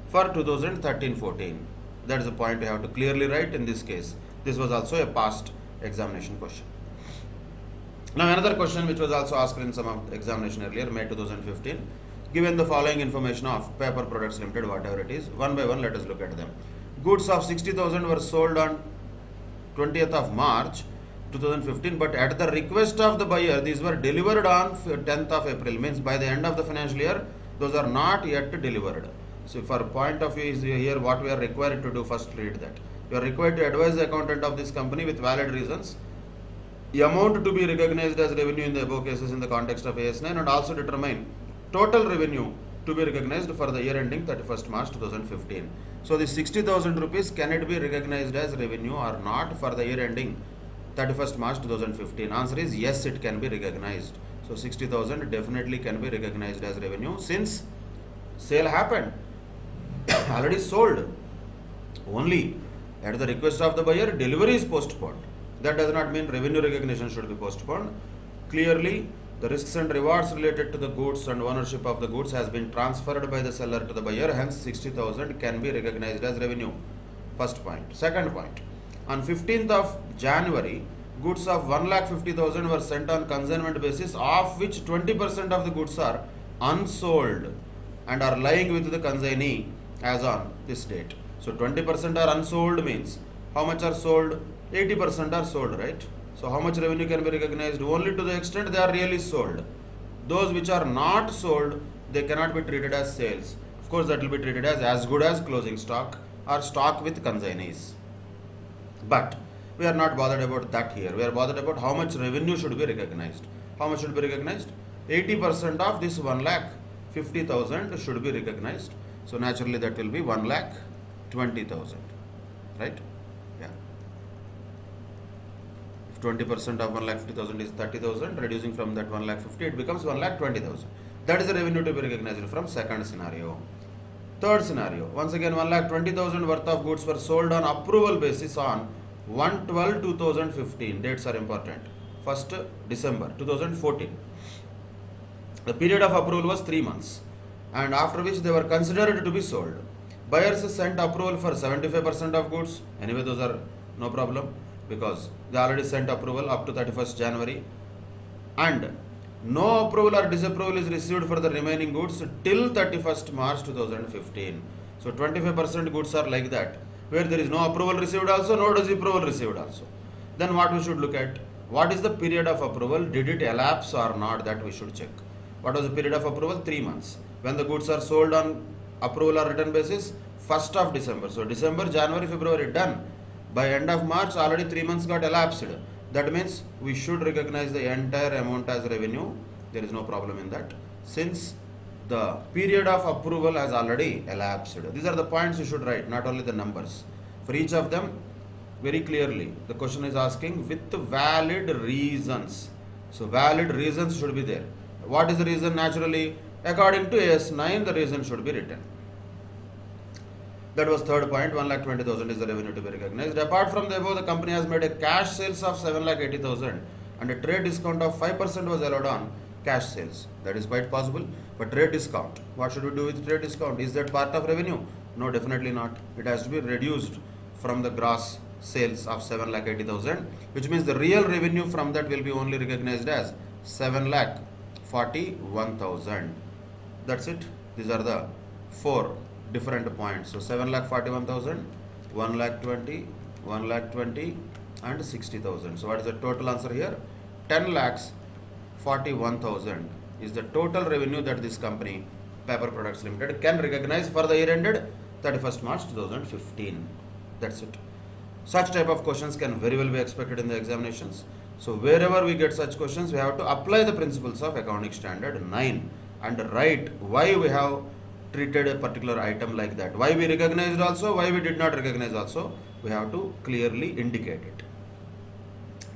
for 2013-14. That is the point you have to clearly write in this case. This was also a past examination question. Now another question which was also asked in some of the examination earlier, May 2015. Given the following information of Paper Products Limited, whatever it is, one by one let us look at them. Goods of 60,000 were sold on 20th of March 2015, but at the request of the buyer, these were delivered on 10th of April, means by the end of the financial year, those are not yet delivered. So for point of view is here what we are required to do, first read that. You are required to advise the accountant of this company with valid reasons the amount to be recognized as revenue in the above cases in the context of AS9, and also determine total revenue to be recognized for the year ending 31st March 2015. So the 60,000 rupees, can it be recognized as revenue or not for the year ending 31st March 2015? Answer is yes, it can be recognized. So 60,000 definitely can be recognized as revenue since sale happened, already sold. Only at the request of the buyer, delivery is postponed. That does not mean revenue recognition should be postponed. Clearly, The risks and rewards related to the goods and ownership of the goods has been transferred by the seller to the buyer, hence 60,000 can be recognized as revenue. First point. Second point. On 15th of January, goods of 1,50,000 were sent on consignment basis, of which 20% of the goods are unsold and are lying with the consignee as on this date. So 20% are unsold means how much are sold? 80% are sold, right? So how much revenue can be recognized? Only to the extent they are really sold. Those which are not sold, they cannot be treated as sales. Of course, that will be treated as good as closing stock or stock with consignees. But we are not bothered about that here. We are bothered about how much revenue should be recognized. How much should be recognized? 80% of this 1,50,000 should be recognized. So naturally that will be 1,20,000, right? Yeah. If 20% of 1,50,000 is 30,000, reducing from that 1,50,000, it becomes 1,20,000. That is the revenue to be recognized from second scenario. Third scenario, once again 1,20,000 worth of goods were sold on approval basis on 1/12/2015. Dates are important. 1st December 2014. The period of approval was 3 months, and after which they were considered to be sold. Buyers sent approval for 75% of goods. Anyway, those are no problem because they already sent approval up to 31st January. And no approval or disapproval is received for the remaining goods till 31st March 2015. So 25% goods are like that, where there is no approval received also, no disapproval received also. Then what we should look at? What is the period of approval? Did it elapse or not? That we should check. What was the period of approval? 3 months. When the goods are sold on approval or return basis, 1st of December. So December, January, February done. By end of March, already 3 months got elapsed. That means we should recognize the entire amount as revenue. There is no problem in that, since the period of approval has already elapsed. These are the points you should write, not only the numbers. For each of them, very clearly, the question is asking with valid reasons. So valid reasons should be there. What is the reason? Naturally, according to AS9, the reason should be written. That was third point. 1,20,000 is the revenue to be recognized. Apart from the above, the company has made a cash sales of 7,80,000 and a trade discount of 5% was allowed on cash sales. That is quite possible. But trade discount, what should we do with trade discount? Is that part of revenue? No, definitely not. It has to be reduced from the gross sales of 7,80,000, which means the real revenue from that will be only recognized as 7,41,000. That's it. These are the 4 different points. So 7,41,000, 1,20,000, 1,20,000 and 60,000. So what is the total answer here? 10,41,000 is the total revenue that this company, Paper Products Limited, can recognize for the year ended 31st March 2015. That's it. Such type of questions can very well be expected in the examinations. So wherever we get such questions, we have to apply the principles of Accounting Standard 9 and write why we have treated a particular item like that. Why we recognized also, why we did not recognize also. We have to clearly indicate it.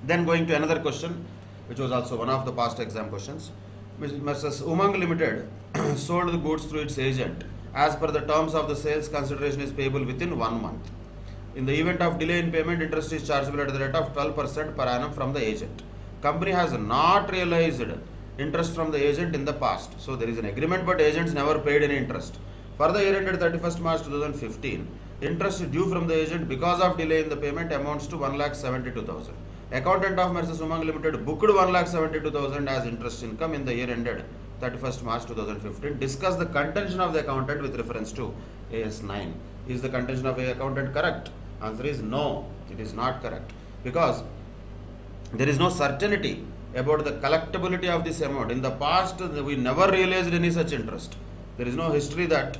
Then going to another question, which was also one of the past exam questions. Mrs. Umang Limited sold the goods through its agent. As per the terms of the sales, consideration is payable within 1 month. In the event of delay in payment, interest is chargeable at the rate of 12% per annum from the agent. Company has not realized interest from the agent in the past. So there is an agreement, but agents never paid any interest. For the year ended 31st March 2015, interest due from the agent because of delay in the payment amounts to 1,72,000. Accountant of Mrs. Umang Limited booked 1,72,000 as interest income in the year ended 31st March 2015. Discuss the contention of the accountant with reference to AS9. Is the contention of the accountant correct? Answer is no, it is not correct, because there is no certainty about the collectability of this amount. In the past, we never realized any such interest. There is no history that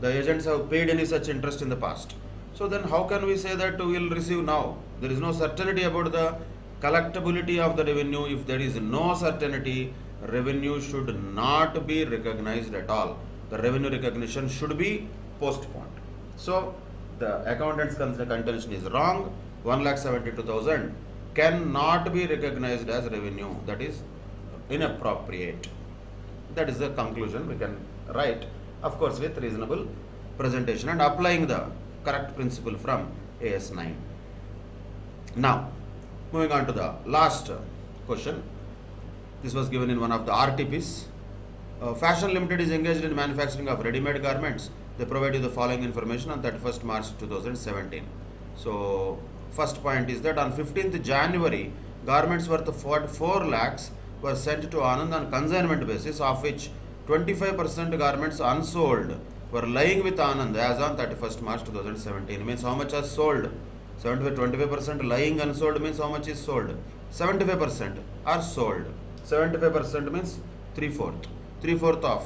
the agents have paid any such interest in the past. So then how can we say that we will receive now? There is no certainty about the collectability of the revenue. If there is no certainty, revenue should not be recognized at all. The revenue recognition should be postponed. So the accountant's contention is wrong. 1,72,000 cannot be recognized as revenue. That is inappropriate. That is the conclusion we can write, of course, with reasonable presentation and applying the correct principle from AS9. Now, moving on to the last question. This was given in one of the RTPs. Fashion Limited is engaged in manufacturing of ready-made garments. They provide you the following information on 31st March 2017. So, first point is that on 15th January, garments worth 4 lakhs were sent to Anand on consignment basis, of which 25% garments unsold were lying with Anand as on 31st March 2017. Means how much are sold? 25% lying unsold means how much is sold? 75% are sold. 75% means 3/4. 3/4 of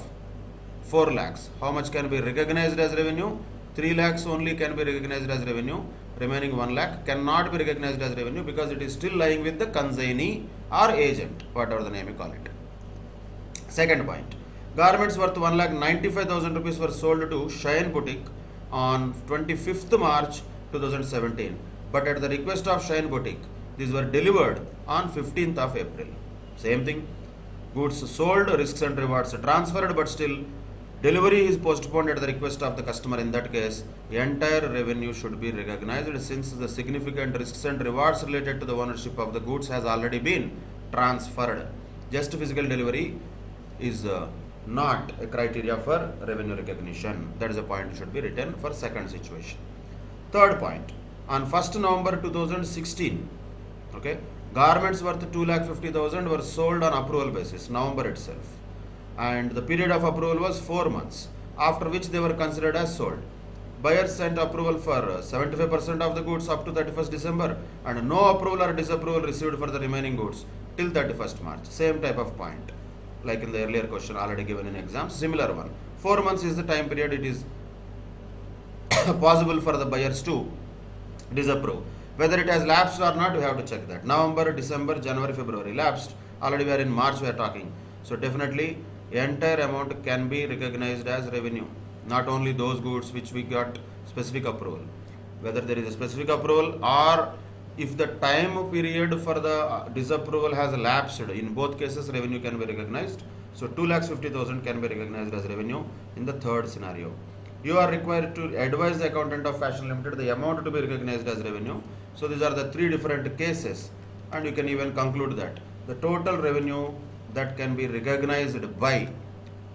4 lakhs. How much can be recognized as revenue? 3 lakhs only can be recognized as revenue. Remaining 1 lakh cannot be recognized as revenue because it is still lying with the consignee or agent, whatever the name you call it. Second point. Garments worth 1,95,000 rupees were sold to Shine Boutique on 25th March 2017. But at the request of Shine Boutique, these were delivered on 15th of April. Same thing. Goods sold, risks and rewards transferred, but still delivery is postponed at the request of the customer. In that case, the entire revenue should be recognized since the significant risks and rewards related to the ownership of the goods has already been transferred. Just physical delivery is not a criteria for revenue recognition. That is a point should be written for second situation. Third point, on 1st November 2016, okay, garments worth 2,50,000 were sold on approval basis, November itself, and the period of approval was 4 months, after which they were considered as sold. Buyers sent approval for 75% of the goods up to 31st December and no approval or disapproval received for the remaining goods till 31st March. Same type of point like in the earlier question already given in exams. Similar one. 4 months is the time period it is possible for the buyers to disapprove. Whether it has lapsed or not, we have to check that. November, December, January, February lapsed. Already we are in March, we are talking. So definitely entire amount can be recognized as revenue. Not only those goods which we got specific approval. Whether there is a specific approval or if the time period for the disapproval has lapsed, in both cases revenue can be recognized. So 2,50,000 can be recognized as revenue in the third scenario. You are required to advise the accountant of Fashion Limited the amount to be recognized as revenue. So these are the 3 different cases, and you can even conclude that the total revenue that can be recognized by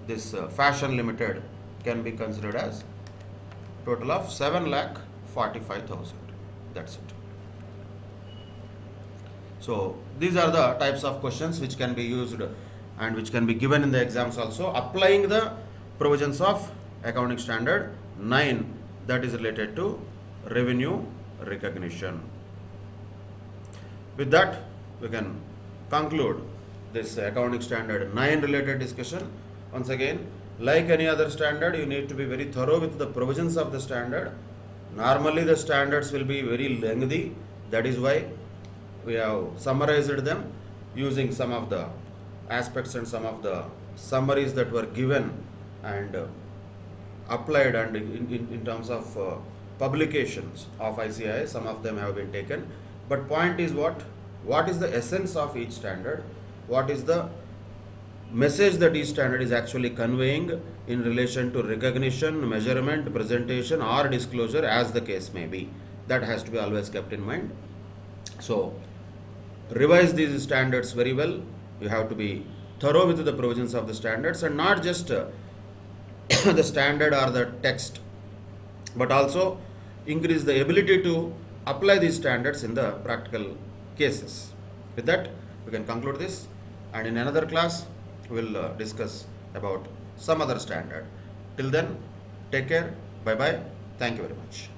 this Fashion Limited can be considered as total of 7,45,000. That's it. So these are the types of questions which can be used and which can be given in the exams also, applying the provisions of accounting standard 9 that is related to revenue recognition. With that, we can conclude this accounting standard 9 related discussion. Once again, like any other standard, you need to be very thorough with the provisions of the standard. Normally the standards will be very lengthy. That is why we have summarized them using some of the aspects and some of the summaries that were given and applied, and in terms of publications of ICAI, some of them have been taken. But point is what is the essence of each standard? What is the message that each standard is actually conveying in relation to recognition, measurement, presentation or disclosure, as the case may be. That has to be always kept in mind. So revise these standards very well. You have to be thorough with the provisions of the standards, and not just the standard or the text, but also increase the ability to apply these standards in the practical cases. With that, we can conclude this, and in another class we will discuss about some other standard. Till then, take care. Bye bye. Thank you very much.